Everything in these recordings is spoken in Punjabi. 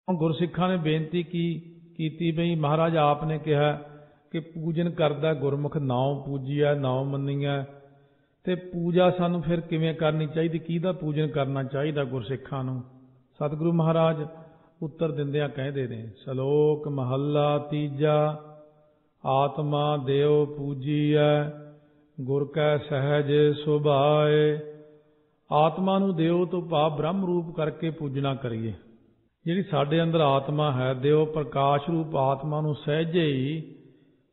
ਗੁਰਸਿੱਖਾਂ ਨੇ ਬੇਨਤੀ ਕੀਤੀ ਬਈ ਮਹਾਰਾਜ ਆਪ ਨੇ ਕਿਹਾ ਕਿ ਪੂਜਨ ਕਰਦਾ ਗੁਰਮੁਖ ਨਾਉ ਪੂਜੀਐ ਨਾਉ ਮੰਨੀਐ, ਤੇ ਪੂਜਾ ਸਾਨੂੰ ਫਿਰ ਕਿਵੇਂ ਕਰਨੀ ਚਾਹੀਦੀ, ਕਿਹਦਾ ਪੂਜਨ ਕਰਨਾ ਚਾਹੀਦਾ ਗੁਰਸਿੱਖਾਂ ਨੂੰ। ਸਤਿਗੁਰੂ ਮਹਾਰਾਜ ਉੱਤਰ ਦਿੰਦਿਆਂ ਕਹਿੰਦੇ ਨੇ, ਸ਼ਲੋਕ ਮਹੱਲਾ ਤੀਜਾ, ਆਤਮਾ ਦਿਓ ਪੂਜੀਐ ਗੁਰ ਕੈ ਸਹਿਜ ਸੁਭਾਏ। ਆਤਮਾ ਨੂੰ ਦਿਓ ਤੋਂ ਭਾਵ ਬ੍ਰਹਮ ਰੂਪ ਕਰਕੇ ਪੂਜਣਾ ਕਰੀਏ। ਜਿਹੜੀ ਸਾਡੇ ਅੰਦਰ ਆਤਮਾ ਹੈ, ਦਿਓ ਪ੍ਰਕਾਸ਼ ਰੂਪ ਆਤਮਾ ਨੂੰ ਸਹਿਜੇ ਹੀ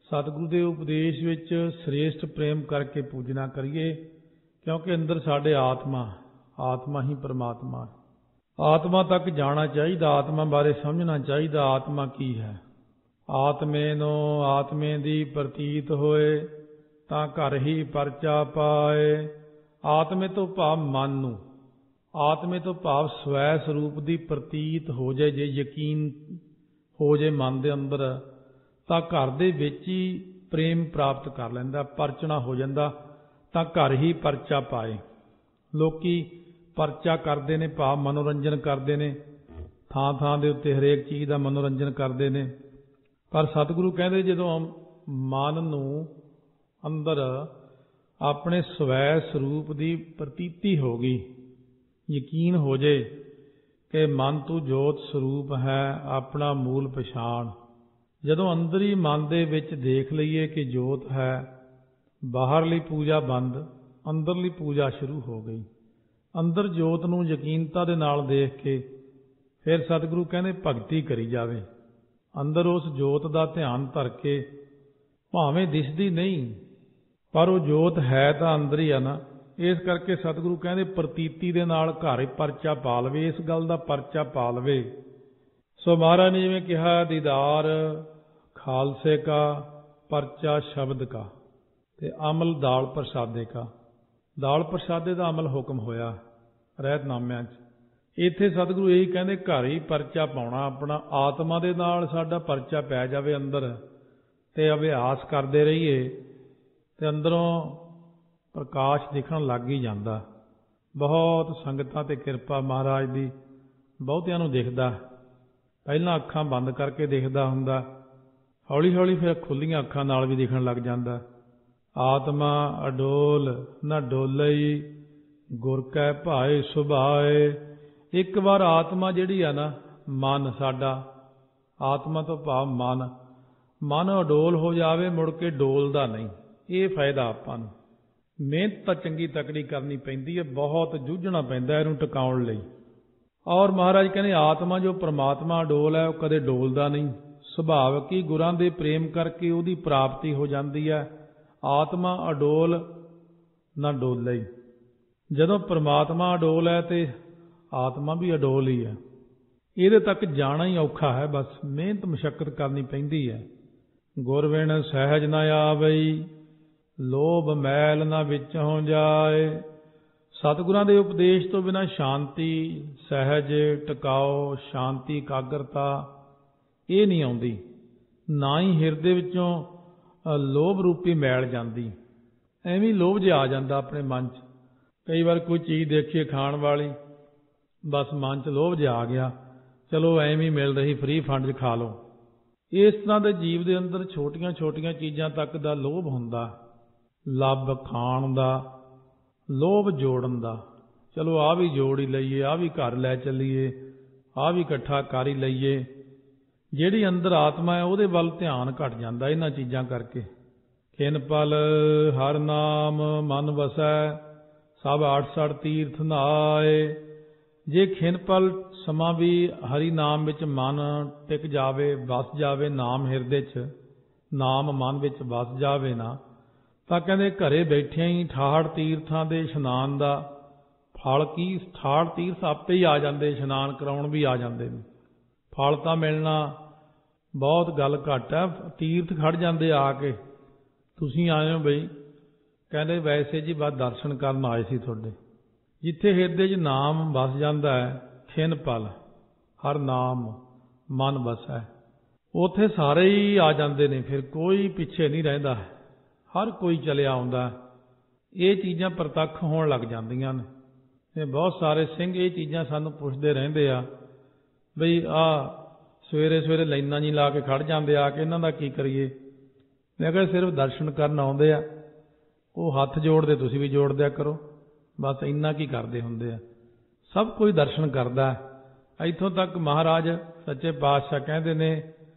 ਸਤਿਗੁਰੂ ਦੇ ਉਪਦੇਸ਼ ਵਿੱਚ ਸ੍ਰੇਸ਼ਟ ਪ੍ਰੇਮ ਕਰਕੇ ਪੂਜਣਾ ਕਰੀਏ, ਕਿਉਂਕਿ ਅੰਦਰ ਸਾਡੇ ਆਤਮਾ ਹੀ ਪਰਮਾਤਮਾ। ਆਤਮਾ ਤੱਕ ਜਾਣਾ ਚਾਹੀਦਾ, ਆਤਮਾ ਬਾਰੇ ਸਮਝਣਾ ਚਾਹੀਦਾ, ਆਤਮਾ ਕੀ ਹੈ। ਆਤਮੇ ਦੀ ਪ੍ਰਤੀਤ ਹੋਏ ਤਾਂ ਘਰ ਹੀ ਪਰਚਾ ਪਾਏ। ਆਤਮੇ ਤੋਂ ਭਾਵ ਮਨ ਨੂੰ, ਆਤਮੇ ਤੋਂ ਭਾਵ ਸਵੈ ਸਰੂਪ ਦੀ ਪ੍ਰਤੀਤ ਹੋ ਜਾਏ, ਜੇ ਯਕੀਨ ਹੋ ਜਾਏ ਮਨ ਦੇ ਅੰਦਰ, ਤਾਂ ਘਰ ਦੇ ਵਿੱਚ ਹੀ ਪ੍ਰੇਮ ਪ੍ਰਾਪਤ ਕਰ ਲੈਂਦਾ, ਪਰਚਣਾ ਹੋ ਜਾਂਦਾ, ਤਾਂ ਘਰ ਹੀ ਪਰਚਾ ਪਾਏ। ਲੋਕੀ ਪਰਚਾ ਕਰਦੇ ਨੇ, ਭਾਵ ਮਨੋਰੰਜਨ ਕਰਦੇ ਨੇ, ਥਾਂ ਥਾਂ ਦੇ ਉੱਤੇ ਹਰੇਕ ਚੀਜ਼ ਦਾ ਮਨੋਰੰਜਨ ਕਰਦੇ ਨੇ। ਪਰ ਸਤਿਗੁਰੂ ਕਹਿੰਦੇ ਜਦੋਂ ਮਨ ਨੂੰ ਅੰਦਰ ਆਪਣੇ ਸਵੈ ਸਰੂਪ ਦੀ ਪ੍ਰਤੀਤੀ ਹੋ ਗਈ, ਯਕੀਨ ਹੋ ਜੇ ਕਿ ਮਨ ਤੂੰ ਜੋਤ ਸਰੂਪ ਹੈ, ਆਪਣਾ ਮੂਲ ਪਛਾਣ, ਜਦੋਂ ਅੰਦਰ ਹੀ ਮਨ ਦੇ ਵਿੱਚ ਦੇਖ ਲਈਏ ਕਿ ਜੋਤ ਹੈ, ਬਾਹਰਲੀ ਪੂਜਾ ਬੰਦ, ਅੰਦਰਲੀ ਪੂਜਾ ਸ਼ੁਰੂ ਹੋ ਗਈ। ਅੰਦਰ ਜੋਤ ਨੂੰ ਯਕੀਨਤਾ ਦੇ ਨਾਲ ਦੇਖ ਕੇ ਫਿਰ ਸਤਿਗੁਰੂ ਕਹਿੰਦੇ ਭਗਤੀ ਕਰੀ ਜਾਵੇ। ਅੰਦਰ ਉਸ ਜੋਤ ਦਾ ਧਿਆਨ ਧਰ ਕੇ, ਭਾਵੇਂ ਦਿਸਦੀ ਨਹੀਂ ਪਰ ਉਹ ਜੋਤ ਹੈ ਤਾਂ ਅੰਦਰ ਹੀ ਆ ਨਾ, ਇਸ ਕਰਕੇ ਸਤਿਗੁਰੂ ਕਹਿੰਦੇ ਪ੍ਰਤੀਤੀ ਦੇ ਨਾਲ ਘਰ ਹੀ ਪਰਚਾ ਪਾ ਲਵੇ, ਇਸ ਗੱਲ ਦਾ ਪਰਚਾ ਪਾ ਲਵੇ। ਸੋ ਮਹਾਰਾਜ ਨੇ ਜਿਵੇਂ ਕਿਹਾ, ਦੀਦਾਰ ਖਾਲਸੇ ਕਾ ਪਰਚਾ ਸ਼ਬਦ ਕਾ, ਤੇ ਅਮਲ ਦਾਲ ਪ੍ਰਸਾਦੇ ਕਾ। ਦਾਲ ਪ੍ਰਸਾਦੇ ਦਾ ਅਮਲ ਹੁਕਮ ਹੋਇਆ ਰਹਿਤਨਾਮਿਆਂ 'ਚ। ਇੱਥੇ ਸਤਿਗੁਰੂ ਇਹੀ ਕਹਿੰਦੇ ਘਰ ਹੀ ਪਰਚਾ ਪਾਉਣਾ ਆਪਣਾ, ਆਤਮਾ ਦੇ ਨਾਲ ਸਾਡਾ ਪਰਚਾ ਪੈ ਜਾਵੇ ਅੰਦਰ, ਤੇ ਅਭਿਆਸ ਕਰਦੇ ਰਹੀਏ ਤੇ ਅੰਦਰੋਂ ਪ੍ਰਕਾਸ਼ ਦਿਖਣ ਲੱਗ ਹੀ ਜਾਂਦਾ। ਬਹੁਤ ਸੰਗਤਾਂ ਤੇ ਕਿਰਪਾ ਮਹਾਰਾਜ ਦੀ, ਬਹੁਤਿਆਂ ਨੂੰ ਦਿਖਦਾ, ਪਹਿਲਾਂ ਅੱਖਾਂ ਬੰਦ ਕਰਕੇ ਦਿਖਦਾ ਹੁੰਦਾ, ਹੌਲੀ ਹੌਲੀ ਫਿਰ ਖੁੱਲੀਆਂ ਅੱਖਾਂ ਨਾਲ ਵੀ ਦਿਖਣ ਲੱਗ ਜਾਂਦਾ। ਆਤਮਾ ਅਡੋਲ ਨਾ ਡੋਲਈ ਗੁਰ ਕੈ ਭਾਏ ਸੁਭਾਏ। ਇੱਕ ਵਾਰ ਆਤਮਾ ਜਿਹੜੀ ਆ ਨਾ, ਮਨ ਸਾਡਾ, ਆਤਮਾ ਤੋਂ ਭਾਵ ਮਨ ਅਡੋਲ ਹੋ ਜਾਵੇ, ਮੁੜ ਕੇ ਡੋਲਦਾ ਨਹੀਂ। ਇਹ ਫਾਇਦਾ ਆਪਾਂ ਨੂੰ। ਮਿਹਨਤ ਤਾਂ ਚੰਗੀ ਤਕੜੀ ਕਰਨੀ ਪੈਂਦੀ ਹੈ, ਬਹੁਤ ਜੂਝਣਾ ਪੈਂਦਾ ਇਹਨੂੰ ਟਿਕਾਉਣ ਲਈ। ਔਰ ਮਹਾਰਾਜ ਕਹਿੰਦੇ ਆਤਮਾ ਜੋ ਪਰਮਾਤਮਾ ਅਡੋਲ ਹੈ, ਉਹ ਕਦੇ ਡੋਲਦਾ ਨਹੀਂ। ਸੁਭਾਵਕ ਹੀ ਗੁਰਾਂ ਦੇ ਪ੍ਰੇਮ ਕਰਕੇ ਉਹਦੀ ਪ੍ਰਾਪਤੀ ਹੋ ਜਾਂਦੀ ਹੈ। ਆਤਮਾ ਅਡੋਲ ਨਾ ਡੋਲੇ। ਜਦੋਂ ਪਰਮਾਤਮਾ ਅਡੋਲ ਹੈ ਤੇ ਆਤਮਾ ਵੀ ਅਡੋਲ ਹੀ ਹੈ। ਇਹਦੇ ਤੱਕ ਜਾਣਾ ਹੀ ਔਖਾ ਹੈ, ਬਸ ਮਿਹਨਤ ਮੁਸ਼ੱਕਤ ਕਰਨੀ ਪੈਂਦੀ ਹੈ। ਗੁਰ ਬਿਨ ਸਹਿਜ ਨਾ ਆਵਈ ਲੋਭ ਮੈਲ ਨਾ ਵਿੱਚੋਂ ਜਾਏ। ਸਤਿਗੁਰਾਂ ਦੇ ਉਪਦੇਸ਼ ਤੋਂ ਬਿਨਾਂ ਸ਼ਾਂਤੀ, ਸਹਿਜ, ਟਿਕਾਓ, ਸ਼ਾਂਤੀ, ਇਕਾਗਰਤਾ ਇਹ ਨਹੀਂ ਆਉਂਦੀ। ਨਾ ਹੀ ਹਿਰਦੇ ਵਿੱਚੋਂ ਲੋਭ ਰੂਪੀ ਮੈਲ ਜਾਂਦੀ। ਐਵੇਂ ਲੋਭ ਜਿਹਾ ਆ ਜਾਂਦਾ ਆਪਣੇ ਮਨ 'ਚ। ਕਈ ਵਾਰ ਕੋਈ ਚੀਜ਼ ਦੇਖੀਏ ਖਾਣ ਵਾਲੀ, ਬਸ ਮਨ 'ਚ ਲੋਭ ਜਿਹਾ ਆ ਗਿਆ, ਚਲੋ ਐਵੇਂ ਮਿਲ ਰਹੀ ਫ੍ਰੀ ਫੰਡ 'ਚ ਖਾ ਲਓ। ਇਸ ਤਰ੍ਹਾਂ ਦੇ ਜੀਵ ਦੇ ਅੰਦਰ ਛੋਟੀਆਂ ਛੋਟੀਆਂ ਚੀਜ਼ਾਂ ਤੱਕ ਦਾ ਲੋਭ ਹੁੰਦਾ, ਲੱਭ ਖਾਣ ਦਾ, ਲੋਭ ਜੋੜਨ ਦਾ। ਚਲੋ ਆਹ ਵੀ ਜੋੜ ਹੀ ਲਈਏ, ਆਹ ਵੀ ਘਰ ਲੈ ਚੱਲੀਏ, ਆਹ ਵੀ ਇਕੱਠਾ ਕਰ ਹੀ ਲਈਏ। ਜਿਹੜੀ ਅੰਦਰ ਆਤਮਾ ਹੈ ਉਹਦੇ ਵੱਲ ਧਿਆਨ ਘਟ ਜਾਂਦਾ ਇਹਨਾਂ ਚੀਜ਼ਾਂ ਕਰਕੇ। ਖਿਨ ਪਲ ਹਰ ਨਾਮ ਮਨ ਵਸੈ ਸਭ 68 ਤੀਰਥ ਨਹਾਏ। ਜੇ ਖਿਨ ਪਲ ਸਮਾਂ ਵੀ ਹਰੀ ਨਾਮ ਵਿੱਚ ਮਨ ਟਿਕ ਜਾਵੇ, ਵਸ ਜਾਵੇ, ਨਾਮ ਹਿਰਦੇ 'ਚ, ਨਾਮ ਮਨ ਵਿੱਚ ਵਸ ਜਾਵੇ ਨਾ, ਤਾਂ ਕਹਿੰਦੇ ਘਰੇ ਬੈਠਿਆਂ ਹੀ 68 ਤੀਰਥਾਂ ਦੇ ਇਸ਼ਨਾਨ ਦਾ ਫਲ ਕੀ, 68 ਤੀਰਥ ਆਪੇ ਹੀ ਆ ਜਾਂਦੇ, ਇਸ਼ਨਾਨ ਕਰਾਉਣ ਵੀ ਆ ਜਾਂਦੇ ਨੇ। ਫਲ ਤਾਂ ਮਿਲਣਾ ਬਹੁਤ ਗੱਲ ਘੱਟ ਹੈ, ਤੀਰਥ ਖੜ ਜਾਂਦੇ ਆ ਕੇ, ਤੁਸੀਂ ਆਏ ਹੋ ਬਈ, ਕਹਿੰਦੇ ਵੈਸੇ ਜੀ ਬਸ ਦਰਸ਼ਨ ਕਰਨ ਆਏ ਸੀ ਤੁਹਾਡੇ। ਜਿੱਥੇ ਹਿਰਦੇ 'ਚ ਨਾਮ ਵਸ ਜਾਂਦਾ ਹੈ, ਖਿਨ ਪਲ ਹਰ ਨਾਮ ਮਨ ਵਸੈ, ਉੱਥੇ ਸਾਰੇ ਹੀ ਆ ਜਾਂਦੇ ਨੇ, ਫਿਰ ਕੋਈ ਪਿੱਛੇ ਨਹੀਂ ਰਹਿੰਦਾ, ਹਰ ਕੋਈ ਚਲਿਆ ਆਉਂਦਾ। ਇਹ ਚੀਜ਼ਾਂ ਪ੍ਰਤੱਖ ਹੋਣ ਲੱਗ ਜਾਂਦੀਆਂ ਨੇ। ਬਹੁਤ ਸਾਰੇ ਸਿੰਘ ਇਹ ਚੀਜ਼ਾਂ ਸਾਨੂੰ ਪੁੱਛਦੇ ਰਹਿੰਦੇ ਆ ਬਈ ਆਹ ਸਵੇਰੇ ਸਵੇਰੇ ਲਾਈਨਾਂ ਜੀ ਲਾ ਕੇ ਖੜ੍ਹ ਜਾਂਦੇ ਆ ਕੇ, ਇਹਨਾਂ ਦਾ ਕੀ ਕਰੀਏ। ਮੈਂ ਕਿਹਾ ਸਿਰਫ ਦਰਸ਼ਨ ਕਰਨ ਆਉਂਦੇ ਆ, ਉਹ ਹੱਥ ਜੋੜਦੇ, ਤੁਸੀਂ ਵੀ ਜੋੜ ਦਿਆ ਕਰੋ, ਬਸ ਇੰਨਾ ਕੀ ਕਰਦੇ ਹੁੰਦੇ ਆ। ਸਭ ਕੋਈ ਦਰਸ਼ਨ ਕਰਦਾ। ਇੱਥੋਂ ਤੱਕ ਮਹਾਰਾਜ ਸੱਚੇ ਪਾਤਸ਼ਾਹ ਕਹਿੰਦੇ ਨੇ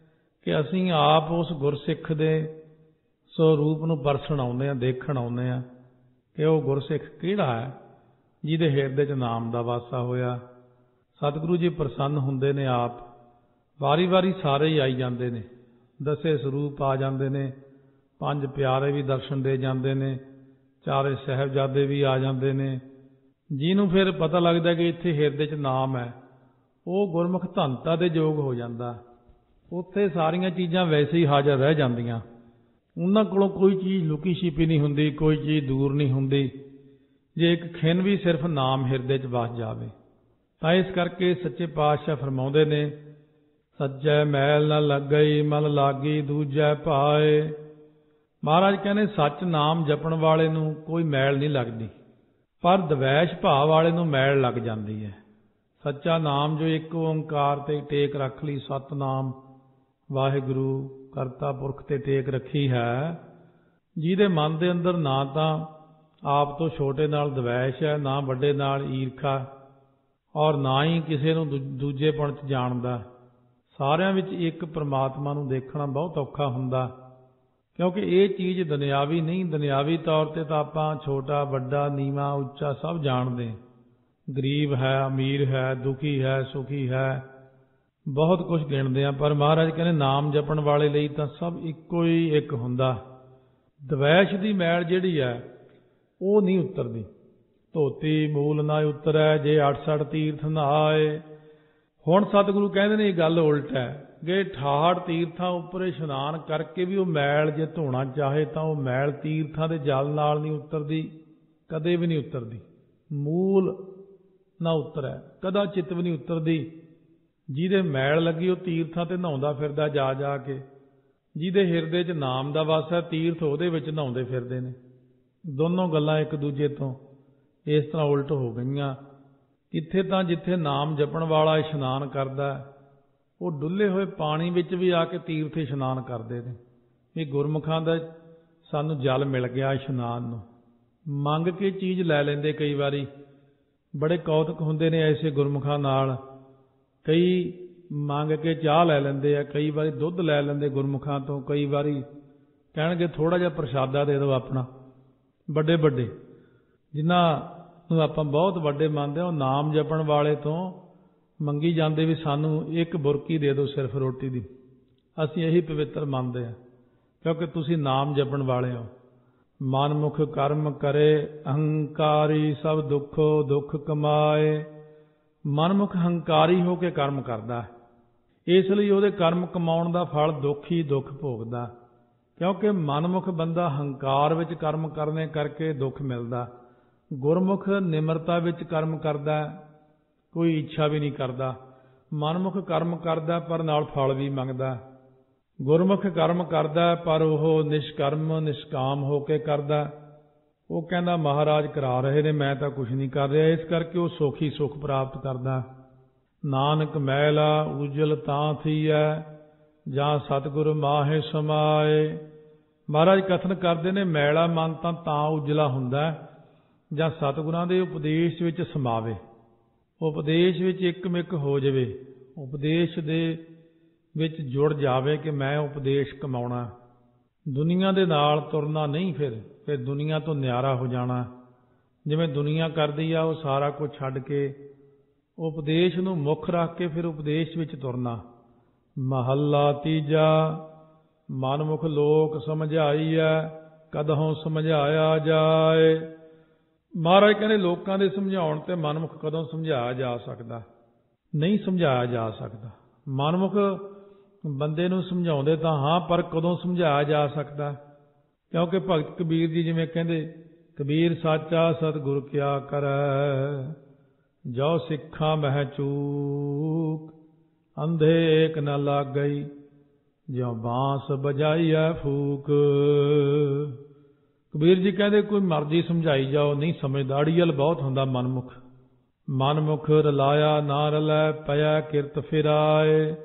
ਕਿ ਅਸੀਂ ਆਪ ਉਸ ਗੁਰਸਿੱਖ ਦੇ ਸਰੂਪ ਨੂੰ ਪਰਸਣ ਆਉਂਦੇ ਹਾਂ, ਦੇਖਣ ਆਉਂਦੇ ਹਾਂ ਕਿ ਉਹ ਗੁਰਸਿੱਖ ਕਿਹੜਾ ਹੈ ਜਿਹਦੇ ਹਿਰਦੇ 'ਚ ਨਾਮ ਦਾ ਵਾਸਾ ਹੋਇਆ। ਸਤਿਗੁਰੂ ਜੀ ਪ੍ਰਸੰਨ ਹੁੰਦੇ ਨੇ ਆਪ, ਵਾਰੀ ਵਾਰੀ ਸਾਰੇ ਹੀ ਆਈ ਜਾਂਦੇ ਨੇ, ਦਸੇ ਸਰੂਪ ਆ ਜਾਂਦੇ ਨੇ, 5 ਪਿਆਰੇ ਵੀ ਦਰਸ਼ਨ ਦੇ ਜਾਂਦੇ ਨੇ, 4 ਸਾਹਿਬਜ਼ਾਦੇ ਵੀ ਆ ਜਾਂਦੇ ਨੇ। ਜਿਹਨੂੰ ਫਿਰ ਪਤਾ ਲੱਗਦਾ ਕਿ ਇੱਥੇ ਹਿਰਦੇ 'ਚ ਨਾਮ ਹੈ, ਉਹ ਗੁਰਮੁਖ ਧੰਨਤਾ ਦੇ ਯੋਗ ਹੋ ਜਾਂਦਾ। ਉੱਥੇ ਸਾਰੀਆਂ ਚੀਜ਼ਾਂ ਵੈਸੇ ਹੀ ਹਾਜ਼ਰ ਰਹਿ ਜਾਂਦੀਆਂ। ਉਹਨਾਂ ਕੋਲੋਂ ਕੋਈ ਚੀਜ਼ ਲੁਕੀ ਛਿਪੀ ਨਹੀਂ ਹੁੰਦੀ, ਕੋਈ ਚੀਜ਼ ਦੂਰ ਨਹੀਂ ਹੁੰਦੀ, ਜੇ ਇੱਕ ਖਿਣ ਵੀ ਸਿਰਫ ਨਾਮ ਹਿਰਦੇ 'ਚ ਵਸ ਜਾਵੇ। ਤਾਂ ਇਸ ਕਰਕੇ ਸੱਚੇ ਪਾਤਸ਼ਾਹ ਫਰਮਾਉਂਦੇ ਨੇ, ਸੱਚੈ ਮੈਲ ਨਾ ਲੱਗਈ ਮਨ ਲਾਗੀ ਦੂਜੈ ਭਾਏ। ਮਹਾਰਾਜ ਕਹਿੰਦੇ ਸੱਚ ਨਾਮ ਜਪਣ ਵਾਲੇ ਨੂੰ ਕੋਈ ਮੈਲ ਨਹੀਂ ਲੱਗਦੀ, ਪਰ ਦਵੈਸ਼ ਭਾਵ ਵਾਲੇ ਨੂੰ ਮੈਲ ਲੱਗ ਜਾਂਦੀ ਹੈ। ਸੱਚਾ ਨਾਮ ਜੋ ਇੱਕ ਓਂਕਾਰ ਤੇ ਟੇਕ ਰੱਖ ਲਈ, ਸਤਿਨਾਮ ਵਾਹਿਗੁਰੂ ਕਰਤਾ ਪੁਰਖ ਤੇ ਟੇਕ ਰੱਖੀ ਹੈ, ਜਿਹਦੇ ਮਨ ਦੇ ਅੰਦਰ ਨਾ ਤਾਂ ਆਪ ਤੋਂ ਛੋਟੇ ਨਾਲ ਦਵੈਸ਼ ਹੈ, ਨਾ ਵੱਡੇ ਨਾਲ ਈਰਖਾ, ਔਰ ਨਾ ਹੀ ਕਿਸੇ ਨੂੰ ਦੂਜੇਪਣ 'ਚ ਜਾਣਦਾ। ਸਾਰਿਆਂ ਵਿੱਚ ਇੱਕ ਪ੍ਰਮਾਤਮਾ ਨੂੰ ਦੇਖਣਾ ਬਹੁਤ ਔਖਾ ਹੁੰਦਾ, ਕਿਉਂਕਿ ਇਹ ਚੀਜ਼ ਦੁਨਿਆਵੀ ਨਹੀਂ। ਦੁਨਿਆਵੀ ਤੌਰ 'ਤੇ ਤਾਂ ਆਪਾਂ ਛੋਟਾ ਵੱਡਾ ਨੀਵਾਂ ਉੱਚਾ ਸਭ ਜਾਣਦੇ, ਗਰੀਬ ਹੈ ਅਮੀਰ ਹੈ, ਦੁਖੀ ਹੈ ਸੁਖੀ ਹੈ, ਬਹੁਤ ਕੁਝ ਗਿਣਦੇ ਆ। ਪਰ ਮਹਾਰਾਜ ਕਹਿੰਦੇ ਨਾਮ ਜਪਣ ਵਾਲੇ ਲਈ ਤਾਂ ਸਭ ਇੱਕੋ ਹੀ ਇੱਕ ਹੁੰਦਾ। ਦਵੈਸ਼ ਦੀ ਮੈਲ ਜਿਹੜੀ ਹੈ ਉਹ ਨਹੀਂ ਉਤਰਦੀ। ਧੋਤੀ ਮੂਲ ਨਾ ਉਤਰੈ ਜੇ 68 ਤੀਰਥ ਨਹਾਏ। ਹੁਣ ਸਤਿਗੁਰੂ ਕਹਿੰਦੇ ਨੇ ਇਹ ਗੱਲ ਉਲਟ ਹੈ ਕਿ 68 ਤੀਰਥਾਂ ਉੱਪਰ ਇਸ਼ਨਾਨ ਕਰਕੇ ਵੀ ਉਹ ਮੈਲ ਜੇ ਧੋਣਾ ਚਾਹੇ ਤਾਂ ਉਹ ਮੈਲ ਤੀਰਥਾਂ ਦੇ ਜਲ ਨਾਲ ਨਹੀਂ ਉਤਰਦੀ, ਕਦੇ ਵੀ ਨਹੀਂ ਉਤਰਦੀ। ਮੂਲ ਨਾ ਉਤਰੈ, ਕਦਾ ਚਿੱਤ ਵੀ ਨਹੀਂ ਉਤਰਦੀ। ਜਿਹਦੇ ਮੈਲ ਲੱਗੀ ਉਹ ਤੀਰਥਾਂ ਤੇ ਨਹਾਉਂਦਾ ਫਿਰਦਾ ਜਾ ਜਾ ਕੇ, ਜਿਹਦੇ ਹਿਰਦੇ 'ਚ ਨਾਮ ਦਾ ਵਾਸਾ ਤੀਰਥ ਉਹਦੇ ਵਿੱਚ ਨਹਾਉਂਦੇ ਫਿਰਦੇ ਨੇ। ਦੋਨੋਂ ਗੱਲਾਂ ਇੱਕ ਦੂਜੇ ਤੋਂ ਇਸ ਤਰ੍ਹਾਂ ਉਲਟ ਹੋ ਗਈਆਂ। ਕਿੱਥੇ ਤਾਂ ਜਿੱਥੇ ਨਾਮ ਜਪਣ ਵਾਲਾ ਇਸ਼ਨਾਨ ਕਰਦਾ, ਉਹ ਡੁੱਲੇ ਹੋਏ ਪਾਣੀ ਵਿੱਚ ਵੀ ਆ ਕੇ ਤੀਰਥ ਇਸ਼ਨਾਨ ਕਰਦੇ ਨੇ। ਇਹ ਗੁਰਮੁਖਾਂ ਦਾ ਸਾਨੂੰ ਜਲ ਮਿਲ ਗਿਆ ਇਸ਼ਨਾਨ ਨੂੰ। ਮੰਗ ਕੇ ਚੀਜ਼ ਲੈ ਲੈਂਦੇ, ਕਈ ਵਾਰੀ ਬੜੇ ਕੌਤਕ ਹੁੰਦੇ ਨੇ ਐਸੇ ਗੁਰਮੁਖਾਂ ਨਾਲ। ਕਈ ਮੰਗ ਕੇ ਚਾਹ ਲੈ ਲੈਂਦੇ ਆ, ਕਈ ਵਾਰੀ ਦੁੱਧ ਲੈ ਲੈਂਦੇ ਗੁਰਮੁਖਾਂ ਤੋਂ, ਕਈ ਵਾਰੀ ਕਹਿਣਗੇ ਥੋੜ੍ਹਾ ਜਿਹਾ ਪ੍ਰਸ਼ਾਦਾ ਦੇ ਦਿਓ ਆਪਣਾ। ਵੱਡੇ ਵੱਡੇ ਜਿਨ੍ਹਾਂ ਨੂੰ ਆਪਾਂ ਬਹੁਤ ਵੱਡੇ ਮੰਨਦੇ ਹਾਂ, ਉਹ ਨਾਮ ਜਪਣ ਵਾਲੇ ਤੋਂ ਮੰਗੀ ਜਾਂਦੇ ਵੀ ਸਾਨੂੰ ਇੱਕ ਬੁਰਕੀ ਦੇ ਦਿਓ ਸਿਰਫ ਰੋਟੀ ਦੀ। ਅਸੀਂ ਇਹੀ ਪਵਿੱਤਰ ਮੰਨਦੇ ਹਾਂ, ਕਿਉਂਕਿ ਤੁਸੀਂ ਨਾਮ ਜਪਣ ਵਾਲੇ ਹੋ। ਮਨਮੁਖ ਕਰਮ ਕਰੇ ਅਹੰਕਾਰੀ ਸਭ ਦੁੱਖੋ ਦੁੱਖ ਕਮਾਏ। ਮਨਮੁਖ ਹੰਕਾਰੀ ਹੋ ਕੇ ਕਰਮ ਕਰਦਾ, ਇਸ ਲਈ ਉਹਦੇ ਕਰਮ ਕਮਾਉਣ ਦਾ ਫਲ ਦੁੱਖ ਹੀ ਦੁੱਖ ਭੋਗਦਾ। ਕਿਉਂਕਿ ਮਨਮੁਖ ਬੰਦਾ ਹੰਕਾਰ ਵਿੱਚ ਕਰਮ ਕਰਨੇ ਕਰਕੇ ਦੁੱਖ ਮਿਲਦਾ। ਗੁਰਮੁਖ ਨਿਮਰਤਾ ਵਿੱਚ ਕਰਮ ਕਰਦਾ, ਕੋਈ ਇੱਛਾ ਵੀ ਨਹੀਂ ਕਰਦਾ। ਮਨਮੁਖ ਕਰਮ ਕਰਦਾ ਪਰ ਨਾਲ ਫਲ ਵੀ ਮੰਗਦਾ। ਗੁਰਮੁਖ ਕਰਮ ਕਰਦਾ ਪਰ ਉਹ ਨਿਸ਼ਕਰਮ ਨਿਸ਼ਕਾਮ ਹੋ ਕੇ ਕਰਦਾ। ਉਹ ਕਹਿੰਦਾ ਮਹਾਰਾਜ ਕਰਾ ਰਹੇ ਨੇ, ਮੈਂ ਤਾਂ ਕੁਝ ਨਹੀਂ ਕਰ ਰਿਹਾ, ਇਸ ਕਰਕੇ ਉਹ ਸੋਖੀ ਸੁਖ ਪ੍ਰਾਪਤ ਕਰਦਾ। ਨਾਨਕ ਮੈਲਾ ਉਜਲ ਤਾਂ ਥੀਐ ਜਾਂ ਸਤਿਗੁਰ ਮਾਹੇ ਸਮਾਏ। ਮਹਾਰਾਜ ਕਥਨ ਕਰਦੇ ਨੇ ਮੈਲਾ ਮਨ ਤਾਂ ਉਜਲਾ ਹੁੰਦਾ ਜਾਂ ਸਤਿਗੁਰਾਂ ਦੇ ਉਪਦੇਸ਼ ਵਿੱਚ ਸਮਾਵੇ, ਉਪਦੇਸ਼ ਵਿੱਚ ਇੱਕਮਿਕ ਹੋ ਜਾਵੇ, ਉਪਦੇਸ਼ ਦੇ ਵਿੱਚ ਜੁੜ ਜਾਵੇ ਕਿ ਮੈਂ ਉਪਦੇਸ਼ ਕਮਾਉਣਾ। ਦੁਨੀਆ ਦੇ ਨਾਲ ਤੁਰਨਾ ਨਹੀਂ, ਫਿਰ ਦੁਨੀਆ ਤੋਂ ਨਿਆਰਾ ਹੋ ਜਾਣਾ। ਜਿਵੇਂ ਦੁਨੀਆ ਕਰਦੀ ਆ ਉਹ ਸਾਰਾ ਕੁਝ ਛੱਡ ਕੇ ਉਪਦੇਸ਼ ਨੂੰ ਮੁੱਖ ਰੱਖ ਕੇ ਫਿਰ ਉਪਦੇਸ਼ ਵਿੱਚ ਤੁਰਨਾ। ਮਹੱਲਾ ਤੀਜਾ। ਮਨਮੁਖ ਲੋਕ ਸਮਝਾਈਐ ਕਦਹੋਂ ਸਮਝਾਇਆ ਜਾਏ। ਮਹਾਰਾਜ ਕਹਿੰਦੇ ਲੋਕਾਂ ਦੇ ਸਮਝਾਉਣ ਤੇ ਮਨਮੁਖ ਕਦੋਂ ਸਮਝਾਇਆ ਜਾ ਸਕਦਾ? ਨਹੀਂ ਸਮਝਾਇਆ ਜਾ ਸਕਦਾ। ਮਨਮੁਖ ਬੰਦੇ ਨੂੰ ਸਮਝਾਉਂਦੇ ਤਾਂ ਹਾਂ, ਪਰ ਕਦੋਂ ਸਮਝਾਇਆ ਜਾ ਸਕਦਾ? ਕਿਉਂਕਿ ਭਗਤ ਕਬੀਰ ਜੀ ਜਿਵੇਂ ਕਹਿੰਦੇ, ਕਬੀਰ ਸਾਚਾ ਸਤਿਗੁਰ ਕਿਆ ਕਰੈ, ਜੋ ਸਿੱਖਾਂ ਮਹਿ ਚੂਕ, ਅੰਧੇ ਏਕ ਨ ਲੱਗ ਗਈ, ਜਿਉ ਬਾਂਸ ਬਜਾਈਐ ਫੂਕ। ਕਬੀਰ ਜੀ ਕਹਿੰਦੇ ਕੋਈ ਮਰਜ਼ੀ ਸਮਝਾਈ ਜਾਓ, ਨਹੀਂ ਸਮਝਦਾ। ਅੜੀਅਲ ਬਹੁਤ ਹੁੰਦਾ ਮਨਮੁਖ। ਮਨਮੁਖ ਰਲਾਇਆ ਨਾ ਰਲੈ ਪਿਆ ਕਿਰਤ ਫਿਰਾਏ।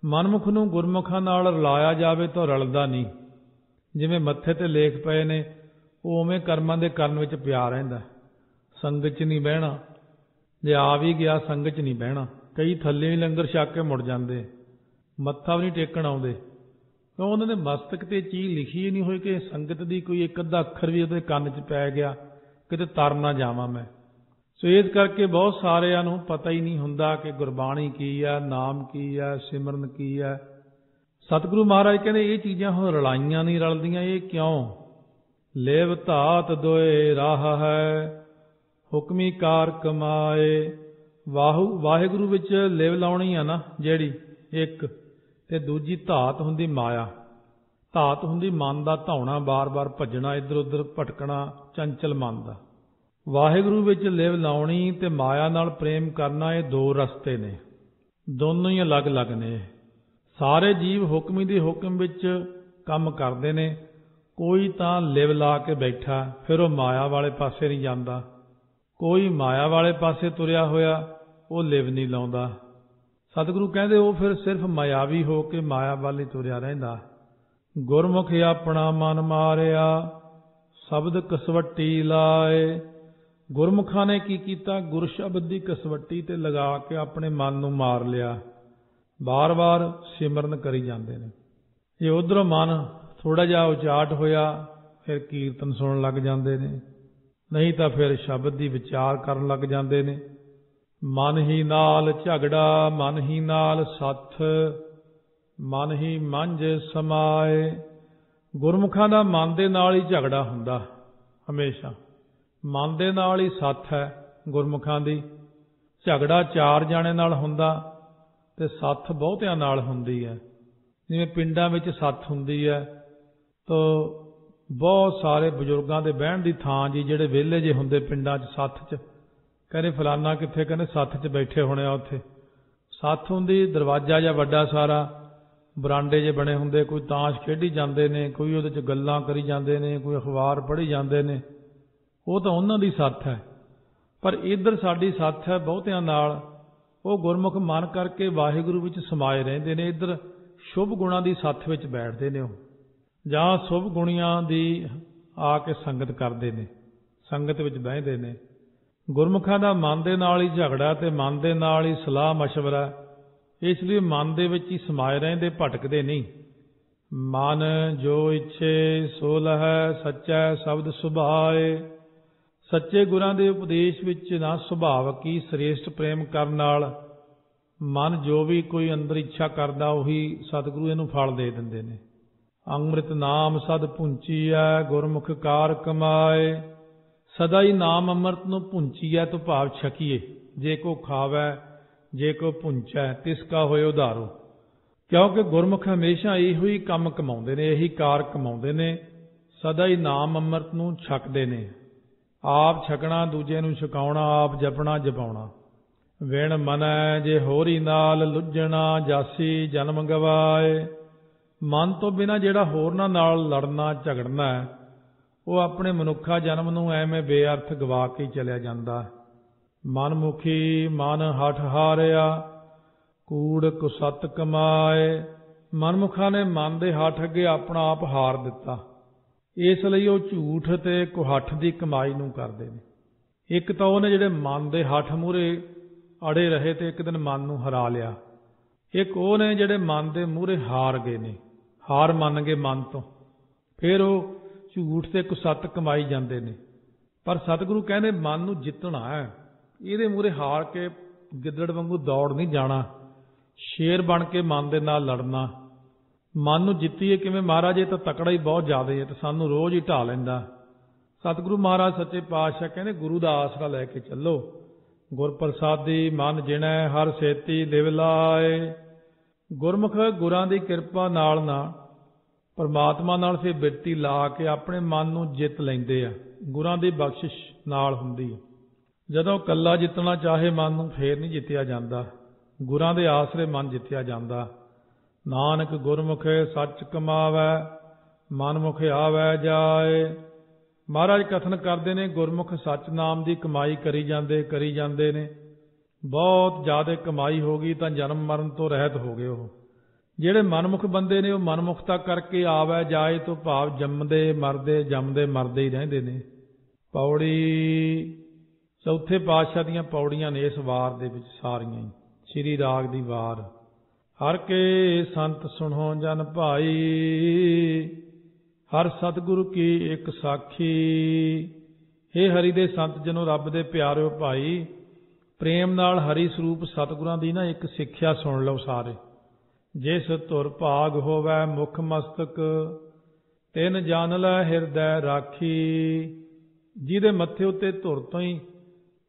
ਮਨਮੁਖ ਨੂੰ ਗੁਰਮੁਖਾਂ ਨਾਲ ਰਲਾਇਆ ਜਾਵੇ ਤਾਂ ਰਲਦਾ ਨਹੀਂ। ਜਿਵੇਂ ਮੱਥੇ ਤੇ ਲੇਖ ਪਏ ਨੇ ਉਹ ਉਵੇਂ ਕਰਮਾਂ ਦੇ ਕਰਨ ਵਿੱਚ ਪਿਆ ਰਹਿੰਦਾ। ਸੰਗਤ 'ਚ ਨਹੀਂ ਬਹਿਣਾ, ਜੇ ਆ ਵੀ ਗਿਆ ਸੰਗਤ 'ਚ ਨਹੀਂ ਬਹਿਣਾ। ਕਈ ਥੱਲੇ ਹੀ ਲੰਗਰ ਛਕ ਕੇ ਮੁੜ ਜਾਂਦੇ, ਮੱਥਾ ਵੀ ਨਹੀਂ ਟੇਕਣ ਆਉਂਦੇ, ਕਿਉਂ ਉਹਨਾਂ ਦੇ ਮਸਤਕ ਤੇ ਚੀਜ਼ ਲਿਖੀ ਹੀ ਨਹੀਂ ਹੋਈ ਕਿ ਸੰਗਤ ਦੀ ਕੋਈ ਇੱਕ ਅੱਧਾ ਅੱਖਰ ਵੀ ਉਹਦੇ ਕੰਨ 'ਚ ਪੈ ਗਿਆ, ਕਿਤੇ ਤਰ ਨਾ ਜਾਵਾਂ ਮੈਂ। ਸੋ ਇਸ ਕਰਕੇ ਬਹੁਤ ਸਾਰਿਆਂ ਨੂੰ ਪਤਾ ਹੀ ਨਹੀਂ ਹੁੰਦਾ ਕਿ ਗੁਰਬਾਣੀ ਕੀ ਹੈ, ਨਾਮ ਕੀ ਹੈ, ਸਿਮਰਨ ਕੀ ਹੈ। ਸਤਿਗੁਰੂ ਮਹਾਰਾਜ ਕਹਿੰਦੇ ਇਹ ਚੀਜ਼ਾਂ ਹੁਣ ਰਲਾਈਆਂ ਨਹੀਂ ਰਲਦੀਆਂ। ਇਹ ਕਿਉਂ? ਲੇਵ ਧਾਤ ਦੋਏ ਰਾਹ ਹੈ, ਹੁਕਮੀ ਕਾਰ ਕਮਾਏ। ਵਾਹਿਗੁਰੂ ਵਿੱਚ ਲਿਵ ਲਾਉਣੀ ਆ ਨਾ ਜਿਹੜੀ ਇੱਕ, ਤੇ ਦੂਜੀ ਧਾਤ ਹੁੰਦੀ ਮਾਇਆ। ਧਾਤ ਹੁੰਦੀ ਮਨ ਦਾ ਧੌਣਾ, ਬਾਰ-ਬਾਰ ਭੱਜਣਾ, ਇੱਧਰ ਉੱਧਰ ਭਟਕਣਾ, ਚੰਚਲ ਮਨ ਦਾ। ਵਾਹਿਗੁਰੂ ਵਿੱਚ ਲਿਵ ਲਾਉਣੀ ਤੇ ਮਾਇਆ ਨਾਲ ਪ੍ਰੇਮ ਕਰਨਾ, ਇਹ ਦੋ ਰਸਤੇ ਨੇ, ਦੋਨੋਂ ਹੀ ਅਲੱਗ-ਅਲੱਗ ਨੇ। ਸਾਰੇ ਜੀਵ ਹੁਕਮੀ ਦੇ ਹੁਕਮ ਵਿੱਚ ਕੰਮ ਕਰਦੇ ਨੇ। ਕੋਈ ਤਾਂ ਲਿਵ ਲਾ ਕੇ ਬੈਠਾ, ਫਿਰ ਉਹ ਮਾਇਆ ਵਾਲੇ ਪਾਸੇ ਨਹੀਂ ਜਾਂਦਾ। ਕੋਈ ਮਾਇਆ ਵਾਲੇ ਪਾਸੇ ਤੁਰਿਆ ਹੋਇਆ, ਉਹ ਲਿਵ ਨਹੀਂ ਲਾਉਂਦਾ। ਸਤਿਗੁਰੂ ਕਹਿੰਦੇ ਉਹ ਫਿਰ ਸਿਰਫ ਮਾਇਆਵੀ ਹੋ ਕੇ ਮਾਇਆ ਵੱਲ ਹੀ ਤੁਰਿਆ ਰਹਿੰਦਾ। ਗੁਰਮੁਖ ਆਪਣਾ ਮਨ ਮਾਰਿਆ, ਸ਼ਬਦ ਕਸਵੱਟੀ ਲਾਏ। ਗੁਰਮੁਖਾਂ ਨੇ ਕੀ ਕੀਤਾ? ਗੁਰ ਸ਼ਬਦ ਦੀ ਕਸਵੱਟੀ ਤੇ ਲਗਾ ਕੇ ਆਪਣੇ ਮਨ ਨੂੰ ਮਾਰ ਲਿਆ। ਬਾਰ-ਬਾਰ ਸਿਮਰਨ ਕਰੀ ਜਾਂਦੇ ਨੇ। ਜੇ ਉਧਰੋਂ ਮਨ ਥੋੜਾ ਜਿਹਾ ਉਚਾਟ ਹੋਇਆ, ਫਿਰ ਕੀਰਤਨ ਸੁਣਨ ਲੱਗ ਜਾਂਦੇ ਨੇ, ਨਹੀਂ ਤਾਂ ਫਿਰ ਸ਼ਬਦ ਦੀ ਵਿਚਾਰ ਕਰਨ ਲੱਗ ਜਾਂਦੇ ਨੇ। ਮਨ ਹੀ ਨਾਲ ਝਗੜਾ, ਮਨ ਹੀ ਨਾਲ ਸੱਥ, ਮਨ ਹੀ ਮੰਝ ਸਮਾਏ। ਗੁਰਮੁਖਾਂ ਦਾ ਮਨ ਦੇ ਨਾਲ ਹੀ ਝਗੜਾ ਹੁੰਦਾ ਹਮੇਸ਼ਾ, ਮਨ ਦੇ ਨਾਲ ਹੀ ਸੱਥ ਹੈ ਗੁਰਮੁਖਾਂ ਦੀ। ਝਗੜਾ ਚਾਰ ਜਾਣੇ ਨਾਲ ਹੁੰਦਾ ਤੇ ਸੱਥ ਬਹੁਤਿਆਂ ਨਾਲ ਹੁੰਦੀ ਹੈ। ਜਿਵੇਂ ਪਿੰਡਾਂ ਵਿੱਚ ਸੱਥ ਹੁੰਦੀ ਹੈ ਤਾਂ ਬਹੁਤ ਸਾਰੇ ਬਜ਼ੁਰਗਾਂ ਦੇ ਬਹਿਣ ਦੀ ਥਾਂ ਜੀ, ਜਿਹੜੇ ਵਿਹਲੇ ਜੇ ਹੁੰਦੇ ਪਿੰਡਾਂ 'ਚ ਸੱਥ 'ਚ, ਕਹਿੰਦੇ ਫਲਾਨਾ ਕਿੱਥੇ, ਕਹਿੰਦੇ ਸੱਥ 'ਚ ਬੈਠੇ ਹੋਣੇ ਆ ਉੱਥੇ। ਸੱਥ ਹੁੰਦੀ, ਦਰਵਾਜ਼ਾ ਜਿਹਾ ਵੱਡਾ ਸਾਰਾ, ਬਰਾਂਡੇ ਜੇ ਬਣੇ ਹੁੰਦੇ, ਕੋਈ ਤਾਸ਼ ਖੇਡੀ ਜਾਂਦੇ ਨੇ, ਕੋਈ ਉਹਦੇ 'ਚ ਗੱਲਾਂ ਕਰੀ ਜਾਂਦੇ ਨੇ, ਕੋਈ ਅਖਬਾਰ ਪੜ੍ਹੀ ਜਾਂਦੇ ਨੇ। ਉਹ ਤਾਂ ਉਹਨਾਂ ਦੀ ਸੱਥ ਹੈ। ਪਰ ਇੱਧਰ ਸਾਡੀ ਸੱਥ ਹੈ ਬਹੁਤਿਆਂ ਨਾਲ। ਉਹ ਗੁਰਮੁਖ ਮਨ ਕਰਕੇ ਵਾਹਿਗੁਰੂ ਵਿੱਚ ਸਮਾਏ ਰਹਿੰਦੇ ਨੇ। ਇੱਧਰ ਸ਼ੁਭ ਗੁਣਾਂ ਦੀ ਸੱਥ ਵਿੱਚ ਬੈਠਦੇ ਨੇ ਉਹ, ਜਾਂ ਸ਼ੁਭ ਗੁਣੀਆਂ ਦੀ ਆ ਕੇ ਸੰਗਤ ਕਰਦੇ ਨੇ, ਸੰਗਤ ਵਿੱਚ ਬਹਿੰਦੇ ਨੇ। ਗੁਰਮੁਖਾਂ ਦਾ ਮਨ ਦੇ ਨਾਲ ਹੀ ਝਗੜਾ ਤੇ ਮਨ ਦੇ ਨਾਲ ਹੀ ਸਲਾਹ ਮਸ਼ਵਰਾ, ਇਸ ਲਈ ਮਨ ਦੇ ਵਿੱਚ ਹੀ ਸਮਾਏ ਰਹਿੰਦੇ, ਭਟਕਦੇ ਨਹੀਂ। ਮਨ ਜੋ ਇੱਛੇ ਸੋ ਲਹੈ, ਸੱਚਾ ਸ਼ਬਦ ਸੁਭਾਏ। ਸੱਚੇ ਗੁਰਾਂ ਦੇ ਉਪਦੇਸ਼ ਵਿੱਚ ਨਾ ਸੁਭਾਵਕ ਹੀ ਸ੍ਰੇਸ਼ਟ ਪ੍ਰੇਮ ਕਰਨ ਨਾਲ ਮਨ ਜੋ ਵੀ ਕੋਈ ਅੰਦਰ ਇੱਛਾ ਕਰਦਾ, ਉਹੀ ਸਤਿਗੁਰੂ ਇਹਨੂੰ ਫਲ ਦੇ ਦਿੰਦੇ ਨੇ। ਅੰਮ੍ਰਿਤ ਨਾਮ ਸਦ ਪੁੰਚੀਐ, ਗੁਰਮੁਖ ਕਾਰ ਕਮਾਏ। ਸਦਾ ਹੀ ਨਾਮ ਅੰਮ੍ਰਿਤ ਨੂੰ ਪੁੰਚੀਐ ਤੋਂ ਭਾਵ ਛਕੀਏ। ਜੇ ਕੋ ਖਾਵੈ ਜੇ ਕੋ ਪੁੰਚੈ, ਤਿਸ ਕਾ ਹੋਏ ਉਧਾਰੋ। ਕਿਉਂਕਿ ਗੁਰਮੁਖ ਹਮੇਸ਼ਾ ਇਹੋ ਹੀ ਕੰਮ ਕਮਾਉਂਦੇ ਨੇ, ਇਹੀ ਕਾਰ ਕਮਾਉਂਦੇ ਨੇ। ਸਦਾ ਹੀ ਨਾਮ ਅੰਮ੍ਰਿਤ ਨੂੰ ਛਕਦੇ ਨੇ। ਆਪ ਛਕਣਾ, ਦੂਜੇ ਨੂੰ ਛਕਾਉਣਾ, ਆਪ ਜਪਣਾ ਜਪਾਉਣਾ। ਵਿਣ ਮਨੈ ਜੇ ਹੋਰੀ ਨਾਲ ਲੁੱਝਣਾ, ਜਾਸੀ ਜਨਮ ਗਵਾਏ। ਮਨ ਤੋਂ ਬਿਨਾਂ ਜਿਹੜਾ ਹੋਰਨਾਂ ਨਾਲ ਲੜਨਾ ਝਗੜਨਾ ਹੈ, ਉਹ ਆਪਣੇ ਮਨੁੱਖਾ ਜਨਮ ਨੂੰ ਐਵੇਂ ਬੇਅਰਥ ਗਵਾ ਕੇ ਚਲਿਆ ਜਾਂਦਾ। ਮਨਮੁਖੀ ਮਨ ਹਠ ਹਾਰਿਆ, ਕੂੜ ਕੁਸਤ ਕਮਾਏ। ਮਨਮੁਖਾਂ ਨੇ ਮਨ ਦੇ ਹੱਠ ਅੱਗੇ ਆਪਣਾ ਆਪ ਹਾਰ ਦਿੱਤਾ, ਇਸ ਲਈ ਉਹ ਝੂਠ ਤੇ ਕੁਹੱਠ ਦੀ ਕਮਾਈ ਨੂੰ ਕਰਦੇ ਨੇ। ਇੱਕ ਤਾਂ ਉਹਨੇ ਜਿਹੜੇ ਮਨ ਦੇ ਹੱਠ ਮੂਹਰੇ ਅੜੇ ਰਹੇ ਤੇ ਇੱਕ ਦਿਨ ਮਨ ਨੂੰ ਹਰਾ ਲਿਆ। ਇੱਕ ਉਹ ਨੇ ਜਿਹੜੇ ਮਨ ਦੇ ਮੂਹਰੇ ਹਾਰ ਗਏ ਨੇ, ਹਾਰ ਮੰਨ ਗਏ ਮਨ ਤੋਂ, ਫਿਰ ਉਹ ਝੂਠ ਤੇ ਕੁਸੱਤ ਕਮਾਈ ਜਾਂਦੇ ਨੇ। ਪਰ ਸਤਿਗੁਰੂ ਕਹਿੰਦੇ ਮਨ ਨੂੰ ਜਿੱਤਣਾ ਹੈ, ਇਹਦੇ ਮੂਹਰੇ ਹਾਰ ਕੇ ਗਿੱਦੜ ਵਾਂਗੂ ਦੌੜ ਨਹੀਂ ਜਾਣਾ, ਸ਼ੇਰ ਬਣ ਕੇ ਮਨ ਦੇ ਨਾਲ ਲੜਨਾ। ਮਨ ਨੂੰ ਜਿੱਤੀਏ ਕਿਵੇਂ? ਮਹਾਰਾਜ ਇਹ ਤਾਂ ਤਕੜਾ ਹੀ ਬਹੁਤ ਜ਼ਿਆਦਾ ਹੈ ਤੇ ਸਾਨੂੰ ਰੋਜ਼ ਹੀ ਢਾ ਲੈਂਦਾ। ਸਤਿਗੁਰੂ ਮਹਾਰਾਜ ਸੱਚੇ ਪਾਤਸ਼ਾਹ ਕਹਿੰਦੇ ਗੁਰੂ ਦਾ ਆਸਰਾ ਲੈ ਕੇ ਚੱਲੋ। ਗੁਰ ਪ੍ਰਸਾਦੀ ਮਨ ਜਿਣੈ ਹਰ ਸੇਤੀ ਲਿਵ ਲਾਏ। ਗੁਰਮੁਖ ਗੁਰਾਂ ਦੀ ਕਿਰਪਾ ਨਾਲ ਨਾ ਪਰਮਾਤਮਾ ਨਾਲ ਫਿਰ ਬਿਰਤੀ ਲਾ ਕੇ ਆਪਣੇ ਮਨ ਨੂੰ ਜਿੱਤ ਲੈਂਦੇ ਆ। ਗੁਰਾਂ ਦੀ ਬਖਸ਼ਿਸ਼ ਨਾਲ ਹੁੰਦੀ ਹੈ। ਜਦੋਂ ਇਕੱਲਾ ਜਿੱਤਣਾ ਚਾਹੇ ਮਨ ਨੂੰ, ਫੇਰ ਨਹੀਂ ਜਿੱਤਿਆ ਜਾਂਦਾ। ਗੁਰਾਂ ਦੇ ਆਸਰੇ ਮਨ ਜਿੱਤਿਆ ਜਾਂਦਾ। ਨਾਨਕ ਗੁਰਮੁਖ ਸੱਚ ਕਮਾਵੈ, ਮਨਮੁਖ ਆਵੈ ਜਾਏ। ਮਹਾਰਾਜ ਕਥਨ ਕਰਦੇ ਨੇ ਗੁਰਮੁਖ ਸੱਚ ਨਾਮ ਦੀ ਕਮਾਈ ਕਰੀ ਜਾਂਦੇ ਨੇ। ਬਹੁਤ ਜ਼ਿਆਦਾ ਕਮਾਈ ਹੋ ਗਈ ਤਾਂ ਜਨਮ ਮਰਨ ਤੋਂ ਰਹਿਤ ਹੋ ਗਏ ਉਹ। ਜਿਹੜੇ ਮਨਮੁਖ ਬੰਦੇ ਨੇ ਉਹ ਮਨਮੁਖਤਾ ਕਰਕੇ ਆਵੈ ਜਾਏ ਤੋਂ ਭਾਵ ਜੰਮਦੇ ਮਰਦੇ ਹੀ ਰਹਿੰਦੇ ਨੇ। ਪੌੜੀ ਚੌਥੇ ਪਾਤਸ਼ਾਹ ਦੀਆਂ ਪੌੜੀਆਂ ਨੇ ਇਸ ਵਾਰ ਦੇ ਵਿੱਚ ਸਾਰੀਆਂ ਹੀ, ਸ੍ਰੀ ਰਾਗ ਦੀ ਵਾਰ। ਹਰ ਕੇ ਸੰਤ ਸੁਣੋ ਜਨ ਭਾਈ, ਹਰ ਸਤਿਗੁਰੂ ਕੀ ਇੱਕ ਸਾਖੀ। ਹੇ ਹਰੀ ਦੇ ਸੰਤ ਜਨੋ, ਰੱਬ ਦੇ ਪਿਆਰਿਓ ਭਾਈ, ਪ੍ਰੇਮ ਨਾਲ ਹਰੀ ਸਰੂਪ ਸਤਿਗੁਰਾਂ ਦੀ ਨਾ ਇੱਕ ਸਿੱਖਿਆ ਸੁਣ ਲਓ ਸਾਰੇ। ਜਿਸ ਧੁਰ ਭਾਗ ਹੋਵੈ ਮੁਖ ਮਸਤਕ, ਤਿਨ ਜਾਣ ਲੈ ਹਿਰਦੈ ਰਾਖੀ। ਜਿਹਦੇ ਮੱਥੇ ਉੱਤੇ ਧੁਰ ਤੋਂ ਹੀ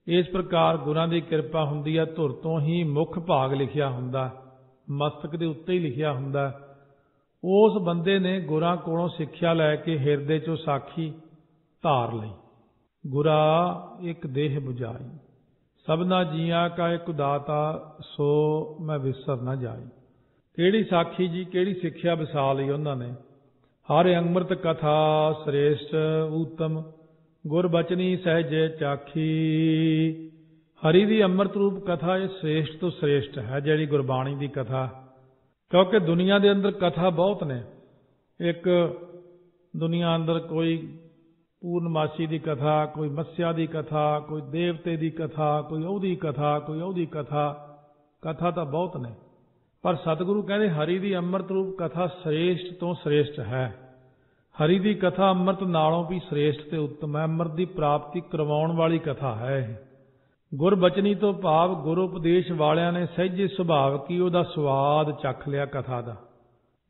ਇਸ ਪ੍ਰਕਾਰ ਗੁਰਾਂ ਦੀ ਕਿਰਪਾ ਹੁੰਦੀ ਹੈ, ਧੁਰ ਤੋਂ ਹੀ ਮੁੱਖ ਭਾਗ ਲਿਖਿਆ ਹੁੰਦਾ, ਮਸਤਕ ਦੇ ਉੱਤੇ ਹੀ ਲਿਖਿਆ ਹੁੰਦਾ, ਉਸ ਬੰਦੇ ਨੇ ਗੁਰਾਂ ਕੋਲੋਂ ਸਿੱਖਿਆ ਲੈ ਕੇ ਹਿਰਦੇ ਚੋਂ ਸਾਖੀ ਧਾਰ ਲਈ। ਗੁਰਾ ਇੱਕ ਦੇਹ 부ਝਾਈ, ਸਭਨਾ ਜੀਆਂ ਕਾ ਇੱਕ ਦਾਤਾ, ਸੋ ਮੈਂ ਵਿਸਰ ਨਾ ਜਾਈ। ਕਿਹੜੀ ਸਾਖੀ ਜੀ, ਕਿਹੜੀ ਸਿੱਖਿਆ ਵਸਾ ਲਈ ਉਹਨਾਂ ਨੇ। ਹਰ ਅੰਮ੍ਰਿਤ ਕਥਾ ਸ੍ਰੇਸ਼ਟ ਊਤਮ, ਗੁਰ ਬਚਨੀ ਸਹਿਜੇ ਚਾਖੀ। ਹਰੀ ਦੀ ਅੰਮ੍ਰਿਤ ਰੂਪ ਕਥਾ ਇਹ ਸ੍ਰੇਸ਼ਟ ਤੋਂ ਸ੍ਰੇਸ਼ਟ ਹੈ ਜਿਹੜੀ ਗੁਰਬਾਣੀ ਦੀ ਕਥਾ। ਕਿਉਂਕਿ ਦੁਨੀਆ ਦੇ ਅੰਦਰ ਕਥਾ ਬਹੁਤ ਨੇ। ਇੱਕ ਦੁਨੀਆ ਅੰਦਰ ਕੋਈ ਪੂਰਨਮਾਸ਼ੀ ਦੀ ਕਥਾ, ਕੋਈ ਮੱਸਿਆ ਦੀ ਕਥਾ, ਕੋਈ ਦੇਵਤੇ ਦੀ ਕਥਾ, ਕੋਈ ਉਹਦੀ ਕਥਾ, ਕੋਈ ਉਹਦੀ ਕਥਾ। ਕਥਾ ਤਾਂ ਬਹੁਤ ਨੇ, ਪਰ ਸਤਿਗੁਰੂ ਕਹਿੰਦੇ ਹਰੀ ਦੀ ਅੰਮ੍ਰਿਤ ਰੂਪ ਕਥਾ ਸ੍ਰੇਸ਼ਟ ਤੋਂ ਸ੍ਰੇਸ਼ਟ ਹੈ। ਹਰੀ ਦੀ ਕਥਾ ਅੰਮ੍ਰਿਤ ਨਾਲੋਂ ਵੀ ਸ੍ਰੇਸ਼ਟ ਤੇ ਉੱਤਮ ਹੈ। ਅੰਮ੍ਰਿਤ ਦੀ ਪ੍ਰਾਪਤੀ ਕਰਵਾਉਣ ਵਾਲੀ ਕਥਾ ਹੈ ਇਹ। ਗੁਰਬਚਨੀ ਤੋਂ ਭਾਵ ਗੁਰੂ ਉਪਦੇਸ਼ ਵਾਲਿਆਂ ਨੇ ਸਹਿਜੇ ਸੁਭਾਵ ਕੀ ਉਹਦਾ ਸਵਾਦ ਚੱਖ ਲਿਆ ਕਥਾ ਦਾ।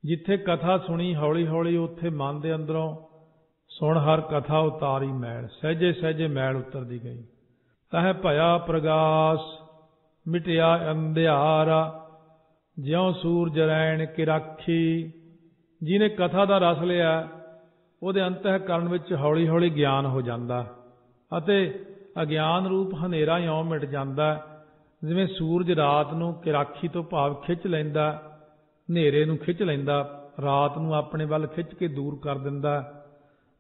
ਜਿੱਥੇ ਕਥਾ ਸੁਣੀ ਹੌਲੀ ਹੌਲੀ ਉੱਥੇ ਮਨ ਦੇ ਅੰਦਰੋਂ ਸੁਣ ਹਰ ਕਥਾ ਉਤਾਰੀ ਮੈਲ, ਸਹਿਜੇ ਸਹਿਜੇ ਮੈਲ ਉਤਰਦੀ ਗਈ। ਤਹਿ ਭਇਆ ਪ੍ਰਗਾਸ ਮਿਟਿਆ ਅੰਧਿਆਰਾ, ਜਿਉਂ ਸੂਰਜ ਰੈਣ ਕੀ ਰਾਖੀ। ਜਿਹਨੇ ਕਥਾ ਦਾ ਰਸ ਲਿਆ ਉਹਦੇ ਅੰਤःਕਰਨ ਵਿੱਚ ਹੌਲੀ ਹੌਲੀ ਗਿਆਨ ਹੋ ਜਾਂਦਾ ਅਤੇ ਅਗਿਆਨ ਰੂਪ ਹਨੇਰਾ ਇਉਂ ਮਿਟ ਜਾਂਦਾ ਜਿਵੇਂ ਸੂਰਜ ਰਾਤ ਨੂੰ ਕਿਰਾਖੀ ਤੋਂ ਭਾਵ ਖਿੱਚ ਲੈਂਦਾ, ਹਨੇਰੇ ਨੂੰ ਖਿੱਚ ਲੈਂਦਾ, ਰਾਤ ਨੂੰ ਆਪਣੇ ਵੱਲ ਖਿੱਚ ਕੇ ਦੂਰ ਕਰ ਦਿੰਦਾ।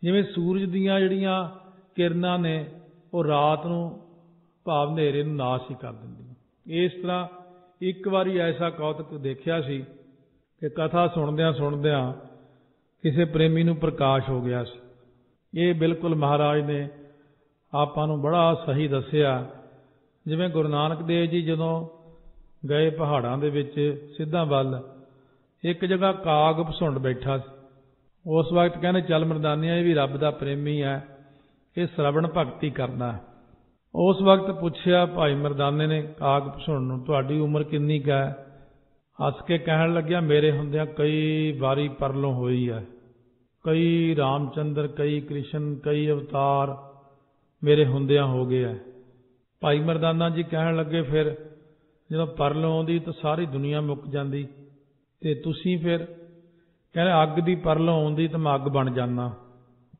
ਜਿਵੇਂ ਸੂਰਜ ਦੀਆਂ ਜਿਹੜੀਆਂ ਕਿਰਨਾਂ ਨੇ ਉਹ ਰਾਤ ਨੂੰ ਭਾਵ ਹਨੇਰੇ ਨੂੰ ਨਾਸ਼ ਹੀ ਕਰ ਦਿੰਦੀਆਂ। ਇਸ ਤਰ੍ਹਾਂ ਇੱਕ ਵਾਰੀ ਐਸਾ ਕੌਤਕ ਦੇਖਿਆ ਸੀ ਕਿ ਕਥਾ ਸੁਣਦਿਆਂ ਸੁਣਦਿਆਂ ਕਿਸੇ ਪ੍ਰੇਮੀ ਨੂੰ ਪ੍ਰਕਾਸ਼ ਹੋ ਗਿਆ ਸੀ। ਇਹ ਬਿਲਕੁਲ ਮਹਾਰਾਜ ਨੇ ਆਪਾਂ ਨੂੰ ਬੜਾ ਸਹੀ ਦੱਸਿਆ। ਜਿਵੇਂ ਗੁਰੂ ਨਾਨਕ ਦੇਵ ਜੀ ਜਦੋਂ ਗਏ ਪਹਾੜਾਂ ਦੇ ਵਿੱਚ ਸਿੱਧਾਂ ਵੱਲ, ਇੱਕ ਜਗ੍ਹਾ ਕਾਗ ਭਸੁੰਡ ਬੈਠਾ ਸੀ। ਉਸ ਵਕਤ ਕਹਿੰਦੇ ਚੱਲ ਮਰਦਾਨਿਆ, ਇਹ ਵੀ ਰੱਬ ਦਾ ਪ੍ਰੇਮੀ ਹੈ, ਇਹ ਸ਼ਰਵਣ ਭਗਤੀ ਕਰਦਾ। ਉਸ ਵਕਤ ਪੁੱਛਿਆ ਭਾਈ ਮਰਦਾਨੇ ਨੇ ਕਾਗ ਭਸੁੰਡ ਨੂੰ, ਤੁਹਾਡੀ ਉਮਰ ਕਿੰਨੀ ਕੁ ਹੈ? ਹੱਸ ਕੇ ਕਹਿਣ ਲੱਗਿਆ, ਮੇਰੇ ਹੁੰਦਿਆਂ ਕਈ ਵਾਰੀ ਪਰਲੋਂ ਹੋਈ ਹੈ, ਕਈ ਰਾਮਚੰਦਰ, ਕਈ ਕ੍ਰਿਸ਼ਨ, ਕਈ ਅਵਤਾਰ ਮੇਰੇ ਹੁੰਦਿਆਂ ਹੋ ਗਏ ਹੈ। ਭਾਈ ਮਰਦਾਨਾ ਜੀ ਕਹਿਣ ਲੱਗੇ, ਫਿਰ ਜਦੋਂ ਪਰਲੋਂ ਆਉਂਦੀ ਤਾਂ ਸਾਰੀ ਦੁਨੀਆ ਮੁੱਕ ਜਾਂਦੀ, ਤੇ ਤੁਸੀਂ ਫਿਰ? ਕਹਿੰਦੇ ਅੱਗ ਦੀ ਪਰਲੋਂ ਆਉਂਦੀ ਤਾਂ ਮੈਂ ਅੱਗ ਬਣ ਜਾਂਦਾ,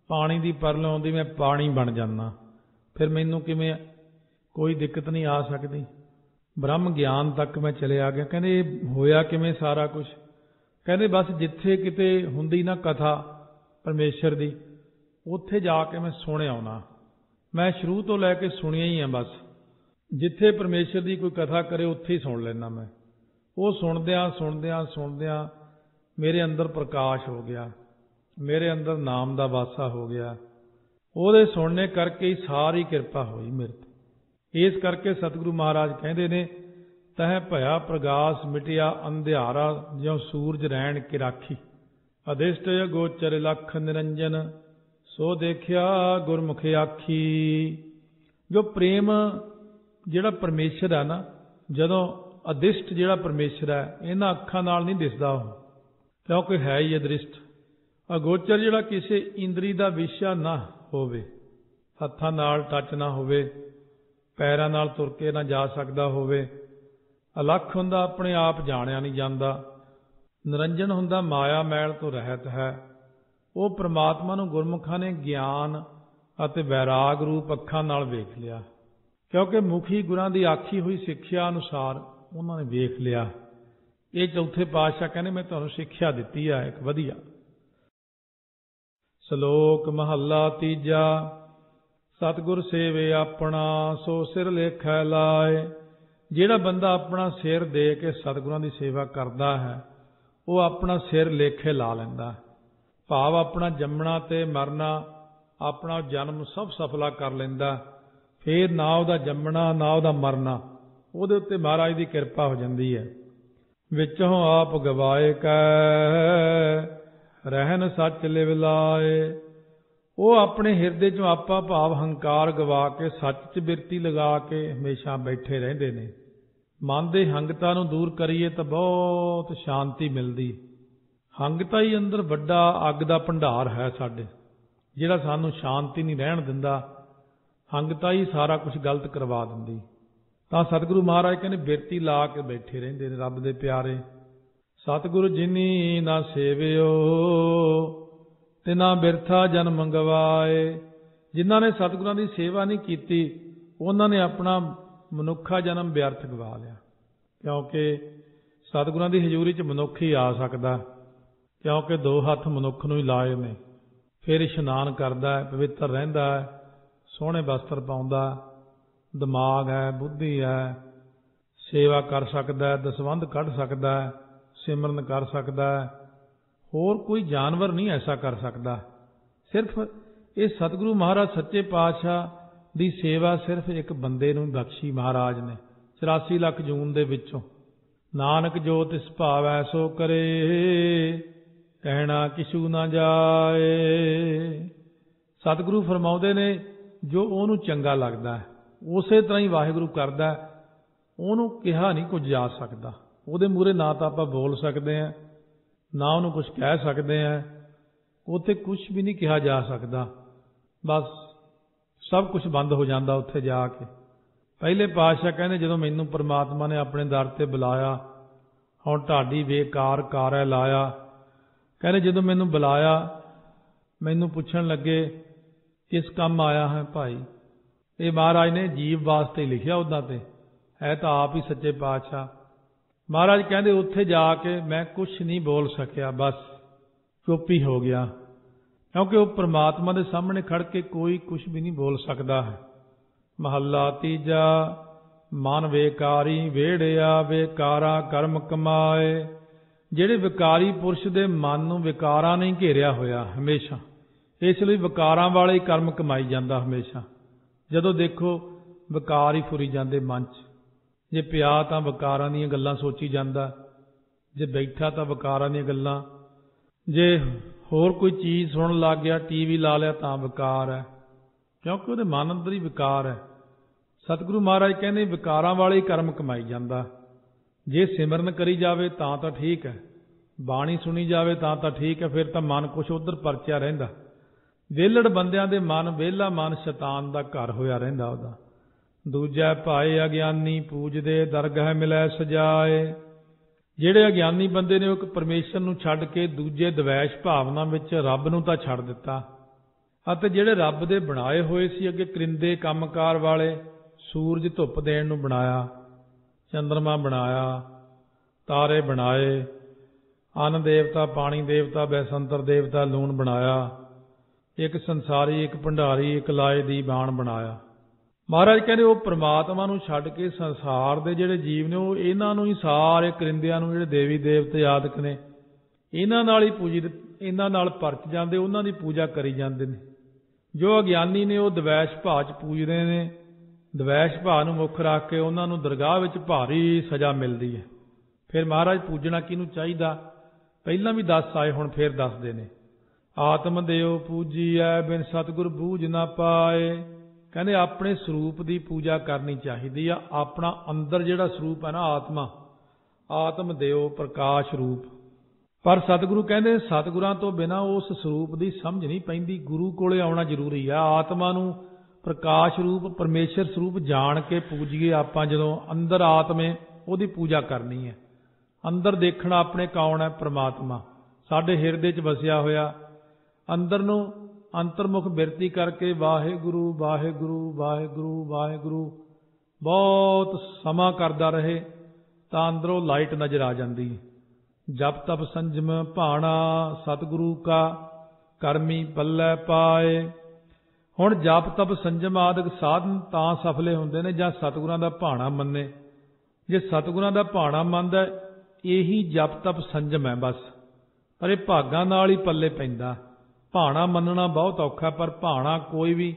ਪਾਣੀ ਦੀ ਪਰਲੋਂ ਆਉਂਦੀ ਮੈਂ ਪਾਣੀ ਬਣ ਜਾਂਦਾ, ਫਿਰ ਮੈਨੂੰ ਕਿਵੇਂ ਕੋਈ ਦਿੱਕਤ ਨਹੀਂ ਆ ਸਕਦੀ। ਬ੍ਰਹਮ ਗਿਆਨ ਤੱਕ ਮੈਂ ਚਲਿਆ ਗਿਆ। ਕਹਿੰਦੇ ਇਹ ਹੋਇਆ ਕਿਵੇਂ ਸਾਰਾ ਕੁਝ? ਕਹਿੰਦੇ ਬਸ ਜਿੱਥੇ ਕਿਤੇ ਹੁੰਦੀ ਨਾ ਕਥਾ ਪਰਮੇਸ਼ਰ ਦੀ, ਉੱਥੇ ਜਾ ਕੇ ਮੈਂ ਸੁਣ ਆਉਣਾ। ਮੈਂ ਸ਼ੁਰੂ ਤੋਂ ਲੈ ਕੇ ਸੁਣਿਆ ਹੀ ਆ, ਬਸ ਜਿੱਥੇ ਪਰਮੇਸ਼ਰ ਦੀ ਕੋਈ ਕਥਾ ਕਰੇ ਉੱਥੇ ਹੀ ਸੁਣ ਲੈਣਾ ਮੈਂ। ਉਹ ਸੁਣਦਿਆਂ ਸੁਣਦਿਆਂ ਸੁਣਦਿਆਂ ਮੇਰੇ ਅੰਦਰ ਪ੍ਰਕਾਸ਼ ਹੋ ਗਿਆ, ਮੇਰੇ ਅੰਦਰ ਨਾਮ ਦਾ ਵਾਸਾ ਹੋ ਗਿਆ। ਉਹਦੇ ਸੁਣਨੇ ਕਰਕੇ ਹੀ ਸਾਰੀ ਕਿਰਪਾ ਹੋਈ ਮੇਰੇ ਤੇ। ਇਸ ਕਰਕੇ ਸਤਿਗੁਰੂ ਮਹਾਰਾਜ ਕਹਿੰਦੇ ਨੇ, ਤਹਿ ਭਇਆ ਪ੍ਰਗਾਸ ਮਿਟਿਆ ਅੰਧਿਆਰਾ, ਜਿਉਂ ਸੂਰਜ ਰੈਣ ਕੀ ਰਾਖੀ। ਅਦਿਸ਼ਟ ਅਗੋਚਰ ਲਖ ਨਿਰੰਜਨ, ਸੋ ਦੇਖਿਆ ਗੁਰਮੁਖ ਆਖੀ। ਜੋ ਪ੍ਰੇਮ ਜਿਹੜਾ ਪਰਮੇਸ਼ਰ ਹੈ ਨਾ, ਜਦੋਂ ਅਦਿਸ਼ਟ ਜਿਹੜਾ ਪਰਮੇਸ਼ਰ ਹੈ ਇਹਨਾਂ ਅੱਖਾਂ ਨਾਲ ਨਹੀਂ ਦਿਸਦਾ ਉਹ, ਕਿਉਂਕਿ ਹੈ ਹੀ ਅਦ੍ਰਿਸ਼ਟ। ਅਗੋਚਰ ਜਿਹੜਾ ਕਿਸੇ ਇੰਦਰੀ ਦਾ ਵਿਸ਼ਾ ਨਾ ਹੋਵੇ, ਹੱਥਾਂ ਨਾਲ ਟੱਚ ਨਾ ਹੋਵੇ, ਪੈਰਾਂ ਨਾਲ ਤੁਰ ਕੇ ਨਾ ਜਾ ਸਕਦਾ ਹੋਵੇ। ਅਲੱਖ ਹੁੰਦਾ, ਆਪਣੇ ਆਪ ਜਾਣਿਆ ਨਹੀਂ ਜਾਂਦਾ। ਨਿਰੰਜਨ ਹੁੰਦਾ, ਮਾਇਆ ਮੈਲ ਤੋਂ ਰਹਿਤ ਹੈ। ਉਹ ਪ੍ਰਮਾਤਮਾ ਨੂੰ ਗੁਰਮੁਖਾਂ ਨੇ ਗਿਆਨ ਅਤੇ ਵੈਰਾਗ ਰੂਪ ਅੱਖਾਂ ਨਾਲ ਵੇਖ ਲਿਆ, ਕਿਉਂਕਿ ਮੁਖੀ ਗੁਰਾਂ ਦੀ ਆਖੀ ਹੋਈ ਸਿੱਖਿਆ ਅਨੁਸਾਰ ਉਹਨਾਂ ਨੇ ਵੇਖ ਲਿਆ। ਇਹ ਚੌਥੇ ਪਾਤਸ਼ਾਹ ਕਹਿੰਦੇ ਮੈਂ ਤੁਹਾਨੂੰ ਸਿੱਖਿਆ ਦਿੱਤੀ ਹੈ ਇੱਕ ਵਧੀਆ। ਸ਼ਲੋਕ ਮਹੱਲਾ ਤੀਜਾ। ਸਤਿਗੁਰ ਸੇਵੇ ਆਪਣਾ, ਸੋ ਸਿਰ ਲੇਖੈ ਲਾਏ। ਜਿਹੜਾ ਬੰਦਾ ਆਪਣਾ ਸਿਰ ਦੇ ਕੇ ਸਤਿਗੁਰਾਂ ਦੀ ਸੇਵਾ ਕਰਦਾ ਹੈ, ਉਹ ਆਪਣਾ ਸਿਰ ਲੇਖੇ ਲਾ ਲੈਂਦਾ। ਭਾਵ ਆਪਣਾ ਜੰਮਣਾ ਤੇ ਮਰਨਾ, ਆਪਣਾ ਜਨਮ ਸਭ ਸਫਲਾ ਕਰ ਲੈਂਦਾ। ਫੇਰ ਨਾ ਉਹਦਾ ਜੰਮਣਾ ਨਾ ਉਹਦਾ ਮਰਨਾ, ਉਹਦੇ ਉੱਤੇ ਮਹਾਰਾਜ ਦੀ ਕਿਰਪਾ ਹੋ ਜਾਂਦੀ ਹੈ। ਵਿੱਚੋਂ ਆਪ ਗਵਾਏ ਕੈ ਰਹਿਣ ਸੱਚ ਲਿਵ ਲਾਏ। ਉਹ ਆਪਣੇ ਹਿਰਦੇ 'ਚੋਂ ਆਪਾ ਭਾਵ ਹੰਕਾਰ ਗਵਾ ਕੇ ਸੱਚ 'ਚ ਬਿਰਤੀ ਲਗਾ ਕੇ ਹਮੇਸ਼ਾ ਬੈਠੇ ਰਹਿੰਦੇ ਨੇ। ਮਨ ਦੇ ਹੰਗਤਾ ਨੂੰ ਦੂਰ ਕਰੀਏ ਤਾਂ ਬਹੁਤ ਸ਼ਾਂਤੀ ਮਿਲਦੀ। ਹੰਗਤਾ ਹੀ ਅੰਦਰ ਵੱਡਾ ਅੱਗ ਦਾ ਭੰਡਾਰ ਹੈ ਸਾਡੇ, ਜਿਹੜਾ ਸਾਨੂੰ ਸ਼ਾਂਤੀ ਨਹੀਂ ਰਹਿਣ ਦਿੰਦਾ। ਹੰਗਤਾ ਹੀ ਸਾਰਾ ਕੁਝ ਗਲਤ ਕਰਵਾ ਦਿੰਦੀ। ਤਾਂ ਸਤਿਗੁਰੂ ਮਹਾਰਾਜ ਕਹਿੰਦੇ ਬਿਰਤੀ ਲਾ ਕੇ ਬੈਠੇ ਰਹਿੰਦੇ ਨੇ ਰੱਬ ਦੇ ਪਿਆਰੇ। ਸਤਿਗੁਰੂ ਜਿਨੀ ਨਾ ਸੇਵਿਓ ਤਿਨਾ ਬਿਰਥਾ ਜਨਮ ਗਵਾਏ। ਜਿਨ੍ਹਾਂ ਨੇ ਸਤਿਗੁਰਾਂ ਦੀ ਸੇਵਾ ਨਹੀਂ ਕੀਤੀ, ਉਹਨਾਂ ਨੇ ਆਪਣਾ ਮਨੁੱਖਾ ਜਨਮ ਵਿਅਰਥ ਗਵਾ ਲਿਆ। ਕਿਉਂਕਿ ਸਤਿਗੁਰਾਂ ਦੀ ਹਜ਼ੂਰੀ 'ਚ ਮਨੁੱਖ ਹੀ ਆ ਸਕਦਾ, ਕਿਉਂਕਿ 2 ਹੱਥ ਮਨੁੱਖ ਨੂੰ ਹੀ ਲਾਏ ਨੇ। ਫਿਰ ਇਸ਼ਨਾਨ ਕਰਦਾ ਹੈ, ਪਵਿੱਤਰ ਰਹਿੰਦਾ ਹੈ, ਸੋਹਣੇ ਵਸਤਰ ਪਾਉਂਦਾ, ਦਿਮਾਗ ਹੈ, ਬੁੱਧੀ ਹੈ, ਸੇਵਾ ਕਰ ਸਕਦਾ ਹੈ, ਦਸਵੰਧ ਕੱਢ ਸਕਦਾ ਹੈ, ਸਿਮਰਨ ਕਰ ਸਕਦਾ ਹੈ। ਹੋਰ ਕੋਈ ਜਾਨਵਰ ਨਹੀਂ ਐਸਾ ਕਰ ਸਕਦਾ। ਸਿਰਫ ਇਹ ਸਤਿਗੁਰੂ ਮਹਾਰਾਜ ਸੱਚੇ ਪਾਤਸ਼ਾਹ ਦੀ ਸੇਵਾ ਸਿਰਫ ਇੱਕ ਬੰਦੇ ਨੂੰ ਬਖਸ਼ੀ ਮਹਾਰਾਜ ਨੇ 84 ਲੱਖ ਜੂਨ ਦੇ ਵਿੱਚੋਂ। ਨਾਨਕ ਜੋ ਤਿਸ ਭਾਵੈ ਸੋ ਕਰੇ ਕਹਿਣਾ ਕਿਛੂ ਨਾ ਜਾਏ। ਸਤਿਗੁਰੂ ਫਰਮਾਉਂਦੇ ਨੇ ਜੋ ਉਹਨੂੰ ਚੰਗਾ ਲੱਗਦਾ ਹੈ ਉਸੇ ਤਰ੍ਹਾਂ ਹੀ ਵਾਹਿਗੁਰੂ ਕਰਦਾ। ਉਹਨੂੰ ਕਿਹਾ ਨਹੀਂ ਕੁਝ ਜਾ ਸਕਦਾ। ਉਹਦੇ ਮੂਹਰੇ ਨਾ ਤਾਂ ਆਪਾਂ ਬੋਲ ਸਕਦੇ ਹਾਂ, ਨਾ ਉਹਨੂੰ ਕੁਝ ਕਹਿ ਸਕਦੇ ਹਾਂ। ਉੱਥੇ ਕੁਝ ਵੀ ਨਹੀਂ ਕਿਹਾ ਜਾ ਸਕਦਾ। ਬਸ ਸਭ ਕੁਝ ਬੰਦ ਹੋ ਜਾਂਦਾ ਉੱਥੇ ਜਾ ਕੇ। ਪਹਿਲੇ ਪਾਤਸ਼ਾਹ ਕਹਿੰਦੇ ਜਦੋਂ ਮੈਨੂੰ ਪਰਮਾਤਮਾ ਨੇ ਆਪਣੇ ਦਰ ਤੇ ਬੁਲਾਇਆ, ਹੁਣ ਢਾਡੀ ਬੇਕਾਰ ਕਾਰੈ ਲਾਇਆ। ਕਹਿੰਦੇ ਜਦੋਂ ਮੈਨੂੰ ਬੁਲਾਇਆ, ਮੈਨੂੰ ਪੁੱਛਣ ਲੱਗੇ ਕਿਸ ਕੰਮ ਆਇਆ ਹੈ ਭਾਈ। ਇਹ ਮਹਾਰਾਜ ਨੇ ਜੀਵ ਵਾਸਤੇ ਲਿਖਿਆ ਉੱਦਾਂ ਤੇ, ਹੈ ਤਾਂ ਆਪ ਹੀ ਸੱਚੇ ਪਾਤਸ਼ਾਹ। ਮਹਾਰਾਜ ਕਹਿੰਦੇ ਉੱਥੇ ਜਾ ਕੇ ਮੈਂ ਕੁਝ ਨਹੀਂ ਬੋਲ ਸਕਿਆ, ਬਸ ਚੁੱਪ ਹੀ ਹੋ ਗਿਆ। ਕਿਉਂਕਿ ਉਹ ਪਰਮਾਤਮਾ ਦੇ ਸਾਹਮਣੇ ਖੜ ਕੇ ਕੋਈ ਕੁਝ ਵੀ ਨਹੀਂ ਬੋਲ ਸਕਦਾ ਹੈ। ਮਹੱਲਾ ਤੀਜਾ। ਮਨ ਵੇਕਾਰੀ ਵੇੜਿਆ ਵੇਕਾਰਾ ਕਰਮ ਕਮਾਏ। ਜਿਹੜੇ ਵਿਕਾਰੀ ਪੁਰਸ਼ ਦੇ ਮਨ ਨੂੰ ਵਿਕਾਰਾਂ ਨੇ ਘੇਰਿਆ ਹੋਇਆ ਹਮੇਸ਼ਾ, ਇਸ ਲਈ ਵਿਕਾਰਾਂ ਵਾਲੇ ਹੀ ਕਰਮ ਕਮਾਈ ਜਾਂਦਾ ਹਮੇਸ਼ਾ। ਜਦੋਂ ਦੇਖੋ ਵਿਕਾਰ ਹੀ ਫੁਰੀ ਜਾਂਦੇ ਮਨ 'ਚ। ਜੇ ਪਿਆ ਤਾਂ ਵਿਕਾਰਾਂ ਦੀਆਂ ਗੱਲਾਂ ਸੋਚੀ ਜਾਂਦਾ, ਜੇ ਬੈਠਾ ਤਾਂ ਵਿਕਾਰਾਂ ਦੀਆਂ ਗੱਲਾਂ, ਜੇ ਹੋਰ ਕੋਈ ਚੀਜ਼ ਸੁਣਨ ਲੱਗ ਗਿਆ, TV ਲਾ ਲਿਆ ਤਾਂ ਵਿਕਾਰ ਹੈ, ਕਿਉਂਕਿ ਉਹਦੇ ਮਨ ਅੰਦਰ ਹੀ ਵਿਕਾਰ ਹੈ। ਸਤਿਗੁਰੂ ਮਹਾਰਾਜ ਕਹਿੰਦੇ ਵਿਕਾਰਾਂ ਵਾਲੇ ਹੀ ਕਰਮ ਕਮਾਈ ਜਾਂਦਾ। ਜੇ ਸਿਮਰਨ ਕਰੀ ਜਾਵੇ ਤਾਂ ਠੀਕ ਹੈ, ਬਾਣੀ ਸੁਣੀ ਜਾਵੇ ਤਾਂ ਠੀਕ ਹੈ, ਫਿਰ ਤਾਂ ਮਨ ਕੁਛ ਉੱਧਰ ਪਰਚਿਆ ਰਹਿੰਦਾ। ਵਿਹਲੜ ਬੰਦਿਆਂ ਦੇ ਮਨ, ਵਿਹਲਾ ਮਨ ਸ਼ੈਤਾਨ ਦਾ ਘਰ ਹੋਇਆ ਰਹਿੰਦਾ ਉਹਦਾ। ਦੂਜਾ ਭਾਏ ਅਗਿਆਨੀ ਪੂਜਦੇ ਦਰਗਹਿ ਮਿਲੈ ਸਜਾਏ। ਜਿਹੜੇ ਅਗਿਆਨੀ ਬੰਦੇ ਨੇ ਉਹ ਇੱਕ ਪਰਮੇਸ਼ਰ ਨੂੰ ਛੱਡ ਕੇ ਦੂਜੇ ਦਵੈਸ਼ ਭਾਵਨਾ ਵਿੱਚ ਰੱਬ ਨੂੰ ਤਾਂ ਛੱਡ ਦਿੱਤਾ। ਅਤੇ ਜਿਹੜੇ ਰੱਬ ਦੇ ਬਣਾਏ ਹੋਏ ਸੀ ਅੱਗੇ ਕਰਿੰਦੇ ਕੰਮਕਾਰ ਵਾਲੇ, ਸੂਰਜ ਧੁੱਪ ਦੇਣ ਨੂੰ ਬਣਾਇਆ, ਚੰਦਰਮਾ ਬਣਾਇਆ, ਤਾਰੇ ਬਣਾਏ, ਅੰਨ ਦੇਵਤਾ, ਪਾਣੀ ਦੇਵਤਾ, ਬੈਸੰਤਰ ਦੇਵਤਾ, ਲੂਣ ਬਣਾਇਆ, ਇੱਕ ਸੰਸਾਰੀ, ਇੱਕ ਭੰਡਾਰੀ, ਇੱਕ ਲਾਏ ਦੀ ਬਾਣ ਬਣਾਇਆ। ਮਹਾਰਾਜ ਕਹਿੰਦੇ ਉਹ ਪ੍ਰਮਾਤਮਾ ਨੂੰ ਛੱਡ ਕੇ ਸੰਸਾਰ ਦੇ ਜਿਹੜੇ ਜੀਵ ਨੇ ਉਹ ਇਹਨਾਂ ਨੂੰ ਹੀ, ਸਾਰੇ ਕਰਿੰਦਿਆਂ ਨੂੰ, ਜਿਹੜੇ ਦੇਵੀ ਦੇਵਤੇ ਆਦਿਕ ਨੇ, ਇਹਨਾਂ ਨਾਲ ਹੀ ਪੂਜਿਤ, ਇਹਨਾਂ ਨਾਲ ਪਰਚ ਜਾਂਦੇ, ਉਹਨਾਂ ਦੀ ਪੂਜਾ ਕਰੀ ਜਾਂਦੇ ਨੇ। ਜੋ ਅਗਿਆਨੀ ਨੇ ਉਹ ਦਵੈਸ਼ ਭਾਅ 'ਚ ਪੂਜਦੇ ਨੇ। ਦਵੈਸ਼ ਭਾਅ ਨੂੰ ਮੁੱਖ ਰੱਖ ਕੇ ਉਹਨਾਂ ਨੂੰ ਦਰਗਾਹ ਵਿੱਚ ਭਾਰੀ ਸਜ਼ਾ ਮਿਲਦੀ ਹੈ। ਫਿਰ ਮਹਾਰਾਜ ਪੂਜਣਾ ਕਿਹਨੂੰ ਚਾਹੀਦਾ ਪਹਿਲਾਂ ਵੀ ਦੱਸ ਆਏ, ਹੁਣ ਫਿਰ ਦੱਸਦੇ ਨੇ। ਆਤਮ ਦੇਵ ਪੂਜੀਐ ਬਿਨ ਸਤਿਗੁਰ ਬੂਝ ਨਾ ਪਾਏ। ਕਹਿੰਦੇ ਆਪਣੇ ਸਰੂਪ ਦੀ ਪੂਜਾ ਕਰਨੀ ਚਾਹੀਦੀ ਆ। ਆਪਣਾ ਅੰਦਰ ਜਿਹੜਾ ਸਰੂਪ ਹੈ ਨਾ, ਆਤਮ ਦੇਵ ਪ੍ਰਕਾਸ਼ ਰੂਪ। ਪਰ ਸਤਿਗੁਰੂ ਕਹਿੰਦੇ ਸਤਿਗੁਰਾਂ ਤੋਂ ਬਿਨਾਂ ਉਸ ਸਰੂਪ ਦੀ ਸਮਝ ਨਹੀਂ ਪੈਂਦੀ। ਗੁਰੂ ਕੋਲੇ ਆਉਣਾ ਜ਼ਰੂਰੀ ਆ। ਆਤਮਾ ਨੂੰ ਪ੍ਰਕਾਸ਼ ਰੂਪ, ਪਰਮੇਸ਼ਰ ਸਰੂਪ ਜਾਣ ਕੇ ਪੂਜੀਏ ਆਪਾਂ। ਜਦੋਂ ਅੰਦਰ ਆਤਮੇ, ਉਹਦੀ ਪੂਜਾ ਕਰਨੀ ਹੈ। ਅੰਦਰ ਦੇਖਣਾ ਆਪਣੇ ਕੌਣ ਹੈ, ਪ੍ਰਮਾਤਮਾ ਸਾਡੇ ਹਿਰਦੇ 'ਚ ਵਸਿਆ ਹੋਇਆ। ਅੰਦਰ ਨੂੰ ਅੰਤਰਮੁਖ ਬਿਰਤੀ ਕਰਕੇ ਵਾਹਿਗੁਰੂ ਵਾਹਿਗੁਰੂ ਵਾਹਿਗੁਰੂ ਵਾਹਿਗੁਰੂ ਬਹੁਤ ਸਮਾਂ ਕਰਦਾ ਰਹੇ ਤਾਂ ਅੰਦਰੋਂ ਲਾਈਟ ਨਜ਼ਰ ਆ ਜਾਂਦੀ ਹੈ। ਜਪ ਤਪ ਸੰਜਮ ਭਾਣਾ ਸਤਿਗੁਰੂ ਕਾ ਕਰਮੀ ਪੱਲੇ ਪਾਏ। ਹੁਣ ਜਪ ਤਪ ਸੰਜਮ ਆਦਿਕ ਸਾਧਨ ਤਾਂ ਸਫਲੇ ਹੁੰਦੇ ਨੇ ਜਾਂ ਸਤਿਗੁਰਾਂ ਦਾ ਭਾਣਾ ਮੰਨੇ। ਜੇ ਸਤਿਗੁਰਾਂ ਦਾ ਭਾਣਾ ਮੰਨਦਾ, ਇਹੀ ਜਪ ਤਪ ਸੰਜਮ ਹੈ ਬਸ। ਪਰ ਇਹ ਭਾਗਾਂ ਨਾਲ ਹੀ ਪੱਲੇ ਪੈਂਦਾ। ਭਾਣਾ ਮੰਨਣਾ ਬਹੁਤ ਔਖਾ, ਪਰ ਭਾਣਾ ਕੋਈ ਵੀ,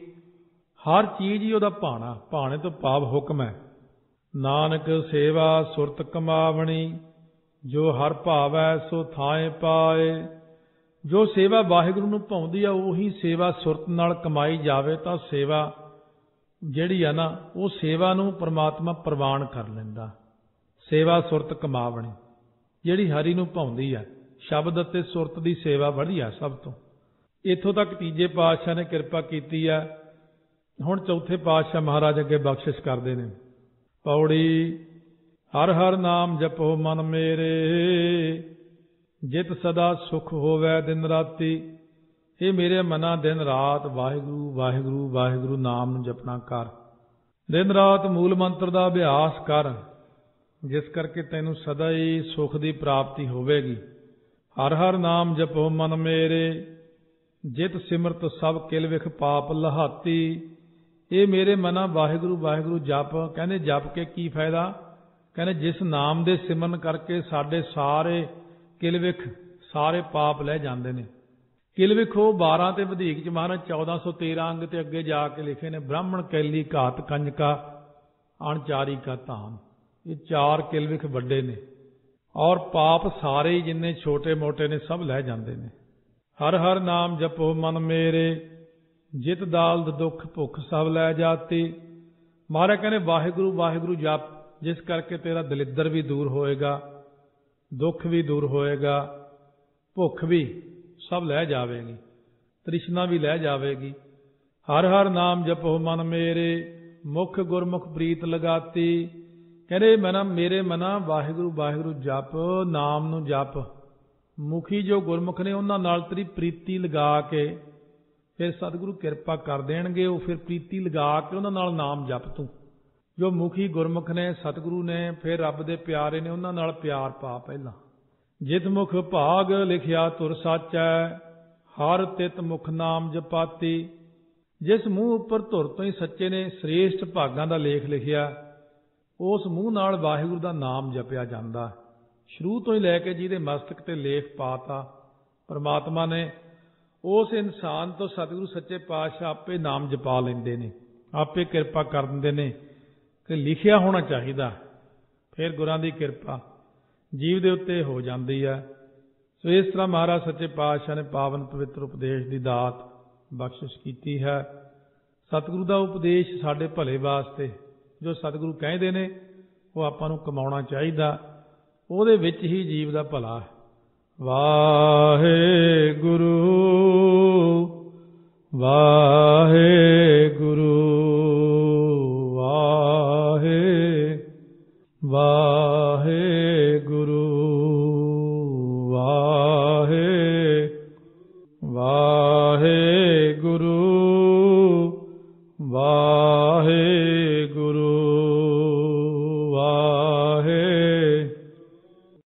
ਹਰ ਚੀਜ਼ ਹੀ ਉਹਦਾ ਭਾਣਾ। ਭਾਣੇ ਤੋਂ ਭਾਵ ਹੁਕਮ ਹੈ। ਨਾਨਕ ਸੇਵਾ ਸੁਰਤ ਕਮਾਵਣੀ, ਜੋ ਹਰ ਭਾਵੈ ਸੋ ਥਾਏ ਪਾਏ। ਜੋ ਸੇਵਾ ਵਾਹਿਗੁਰੂ ਨੂੰ ਭਾਉਂਦੀ ਆ ਉਹੀ ਸੇਵਾ ਸੁਰਤ ਨਾਲ ਕਮਾਈ ਜਾਵੇ ਤਾਂ ਸੇਵਾ ਜਿਹੜੀ ਆ ਨਾ, ਉਹ ਸੇਵਾ ਨੂੰ ਪਰਮਾਤਮਾ ਪ੍ਰਵਾਨ ਕਰ ਲੈਂਦਾ। ਸੇਵਾ ਸੁਰਤ ਕਮਾਵਣੀ ਜਿਹੜੀ ਹਰੀ ਨੂੰ ਭਾਉਂਦੀ ਆ। ਸ਼ਬਦ ਅਤੇ ਸੁਰਤ ਦੀ ਸੇਵਾ ਵਧੀਆ ਸਭ ਤੋਂ। ਇੱਥੋਂ ਤੱਕ ਤੀਜੇ ਪਾਤਸ਼ਾਹ ਨੇ ਕਿਰਪਾ ਕੀਤੀ ਆ। ਹੁਣ ਚੌਥੇ ਪਾਤਸ਼ਾਹ ਮਹਾਰਾਜ ਅੱਗੇ ਬਖਸ਼ਿਸ਼ ਕਰਦੇ ਨੇ। ਪੌੜੀ ਹਰ ਹਰ ਨਾਮ ਜਪੋ ਮਨ ਮੇਰੇ, ਜਿਤ ਸਦਾ ਸੁਖ ਹੋਵੇ ਦਿਨ ਰਾਤੀ। ਇਹ ਮੇਰੇ ਮਨਾ ਦਿਨ ਰਾਤ ਵਾਹਿਗੁਰੂ ਵਾਹਿਗੁਰੂ ਵਾਹਿਗੁਰੂ ਨਾਮ ਨੂੰ ਜਪਣਾ ਕਰ। ਦਿਨ ਰਾਤ ਮੂਲ ਮੰਤਰ ਦਾ ਅਭਿਆਸ ਕਰ, ਜਿਸ ਕਰਕੇ ਤੈਨੂੰ ਸਦਾ ਹੀ ਸੁਖ ਦੀ ਪ੍ਰਾਪਤੀ ਹੋਵੇਗੀ। ਹਰ ਹਰ ਨਾਮ ਜਪੋ ਮਨ ਮੇਰੇ, ਜਿਤ ਸਿਮਰਤ ਸਭ ਕਿਲ ਵਿਖ ਪਾਪ ਲਹਾਤੀ। ਇਹ ਮੇਰੇ ਮਨਾ ਵਾਹਿਗੁਰੂ ਵਾਹਿਗੁਰੂ ਜਪ। ਕਹਿੰਦੇ ਜਪ ਕੇ ਕੀ ਫਾਇਦਾ? ਕਹਿੰਦੇ ਜਿਸ ਨਾਮ ਦੇ ਸਿਮਰਨ ਕਰਕੇ ਸਾਡੇ ਸਾਰੇ ਕਿਲ ਵਿਖ, ਸਾਰੇ ਪਾਪ ਲੈ ਜਾਂਦੇ ਨੇ। ਕਿਲ ਵਿਖ ਉਹ 12 ਤੇ ਵਧੇਕ ਚ ਮਹਾਰਾਜ 1413 ਅੰਗ ਤੇ ਅੱਗੇ ਜਾ ਕੇ ਲਿਖੇ ਨੇ। ਬ੍ਰਾਹਮਣ ਕੈਲੀ ਘਾਤ ਕੰਜਕਾ ਅਣਚਾਰੀ ਕਾ ਧਾਮ। ਇਹ 4 ਕਿਲ ਵਿਖ ਵੱਡੇ ਨੇ, ਔਰ ਪਾਪ ਸਾਰੇ ਹੀ ਜਿੰਨੇ ਛੋਟੇ ਮੋਟੇ ਨੇ ਸਭ ਲੈ ਜਾਂਦੇ ਨੇ। ਹਰ ਹਰ ਨਾਮ ਜਪੋ ਮਨ ਮੇਰੇ, ਜਿਤ ਦਾਲਦ ਦੁੱਖ ਭੁੱਖ ਸਭ ਲੈ ਜਾਤੀ। ਮਹਾਰਾਜ ਕਹਿੰਦੇ ਵਾਹਿਗੁਰੂ ਵਾਹਿਗੁਰੂ ਜਪ, ਜਿਸ ਕਰਕੇ ਤੇਰਾ ਦਲਿੱਦਰ ਵੀ ਦੂਰ ਹੋਏਗਾ, ਦੁੱਖ ਵੀ ਦੂਰ ਹੋਏਗਾ, ਭੁੱਖ ਵੀ ਸਭ ਲੈ ਜਾਵੇਗੀ, ਤ੍ਰਿਸ਼ਨਾ ਵੀ ਲੈ ਜਾਵੇਗੀ। ਹਰ ਹਰ ਨਾਮ ਜਪੋ ਮਨ ਮੇਰੇ, ਮੁਖ ਗੁਰਮੁਖ ਪ੍ਰੀਤ ਲਗਾਤੀ। ਕਹਿੰਦੇ ਮੇਰੇ ਮਨਾ ਵਾਹਿਗੁਰੂ ਵਾਹਿਗੁਰੂ ਜਪ, ਨਾਮ ਨੂੰ ਜਪ। ਮੁਖੀ ਜੋ ਗੁਰਮੁਖ ਨੇ ਉਹਨਾਂ ਨਾਲ ਤੇਰੀ ਪ੍ਰੀਤੀ ਲਗਾ ਕੇ ਫਿਰ ਸਤਿਗੁਰੂ ਕਿਰਪਾ ਕਰ ਦੇਣਗੇ। ਉਹ ਫਿਰ ਪ੍ਰੀਤੀ ਲਗਾ ਕੇ ਉਹਨਾਂ ਨਾਲ ਨਾਮ ਜਪ ਤੂੰ। ਜੋ ਮੁਖੀ ਗੁਰਮੁਖ ਨੇ, ਸਤਿਗੁਰੂ ਨੇ, ਫਿਰ ਰੱਬ ਦੇ ਪਿਆਰੇ ਨੇ, ਉਹਨਾਂ ਨਾਲ ਪਿਆਰ ਪਾ ਪਹਿਲਾਂ। ਜਿਤ ਮੁਖ ਭਾਗ ਲਿਖਿਆ ਤੁਰ ਸਾਚੈ, ਹਰ ਤਿਤ ਮੁਖ ਨਾਮ ਜਪਾਤੀ। ਜਿਸ ਮੂੰਹ ਉੱਪਰ ਧੁਰ ਤੋਂ ਹੀ ਸੱਚੇ ਨੇ ਸ੍ਰੇਸ਼ਟ ਭਾਗਾਂ ਦਾ ਲੇਖ ਲਿਖਿਆ, ਉਸ ਮੂੰਹ ਨਾਲ ਵਾਹਿਗੁਰੂ ਦਾ ਨਾਮ ਜਪਿਆ ਜਾਂਦਾ। ਸ਼ੁਰੂ ਤੋਂ ਹੀ ਲੈ ਕੇ ਜਿਹਦੇ ਮਸਤਕ ਤੇ ਲੇਖ ਪਾਤਾ ਪਰਮਾਤਮਾ ਨੇ, ਉਸ ਇਨਸਾਨ ਤੋਂ ਸਤਿਗੁਰੂ ਸੱਚੇ ਪਾਤਸ਼ਾਹ ਆਪੇ ਨਾਮ ਜਪਾ ਲੈਂਦੇ ਨੇ, ਆਪੇ ਕਿਰਪਾ ਕਰ ਦਿੰਦੇ ਨੇ ਕਿ ਲਿਖਿਆ ਹੋਣਾ ਚਾਹੀਦਾ। ਫਿਰ ਗੁਰਾਂ ਦੀ ਕਿਰਪਾ ਜੀਵ ਦੇ ਉੱਤੇ ਹੋ ਜਾਂਦੀ ਹੈ। ਸੋ ਇਸ ਤਰ੍ਹਾਂ ਮਹਾਰਾਜ ਸੱਚੇ ਪਾਤਸ਼ਾਹ ਨੇ ਪਾਵਨ ਪਵਿੱਤਰ ਉਪਦੇਸ਼ ਦੀ ਦਾਤ ਬਖਸ਼ਿਸ਼ ਕੀਤੀ ਹੈ। ਸਤਿਗੁਰੂ ਦਾ ਉਪਦੇਸ਼ ਸਾਡੇ ਭਲੇ ਵਾਸਤੇ, ਜੋ ਸਤਿਗੁਰੂ ਕਹਿੰਦੇ ਨੇ ਉਹ ਆਪਾਂ ਨੂੰ ਕਮਾਉਣਾ ਚਾਹੀਦਾ। ਉਹਦੇ ਵਿੱਚ ਹੀ ਜੀਵ ਦਾ ਭਲਾ ਹੈ। ਵਾਹਿਗੁਰੂ ਵਾਹਿਗੁਰੂ।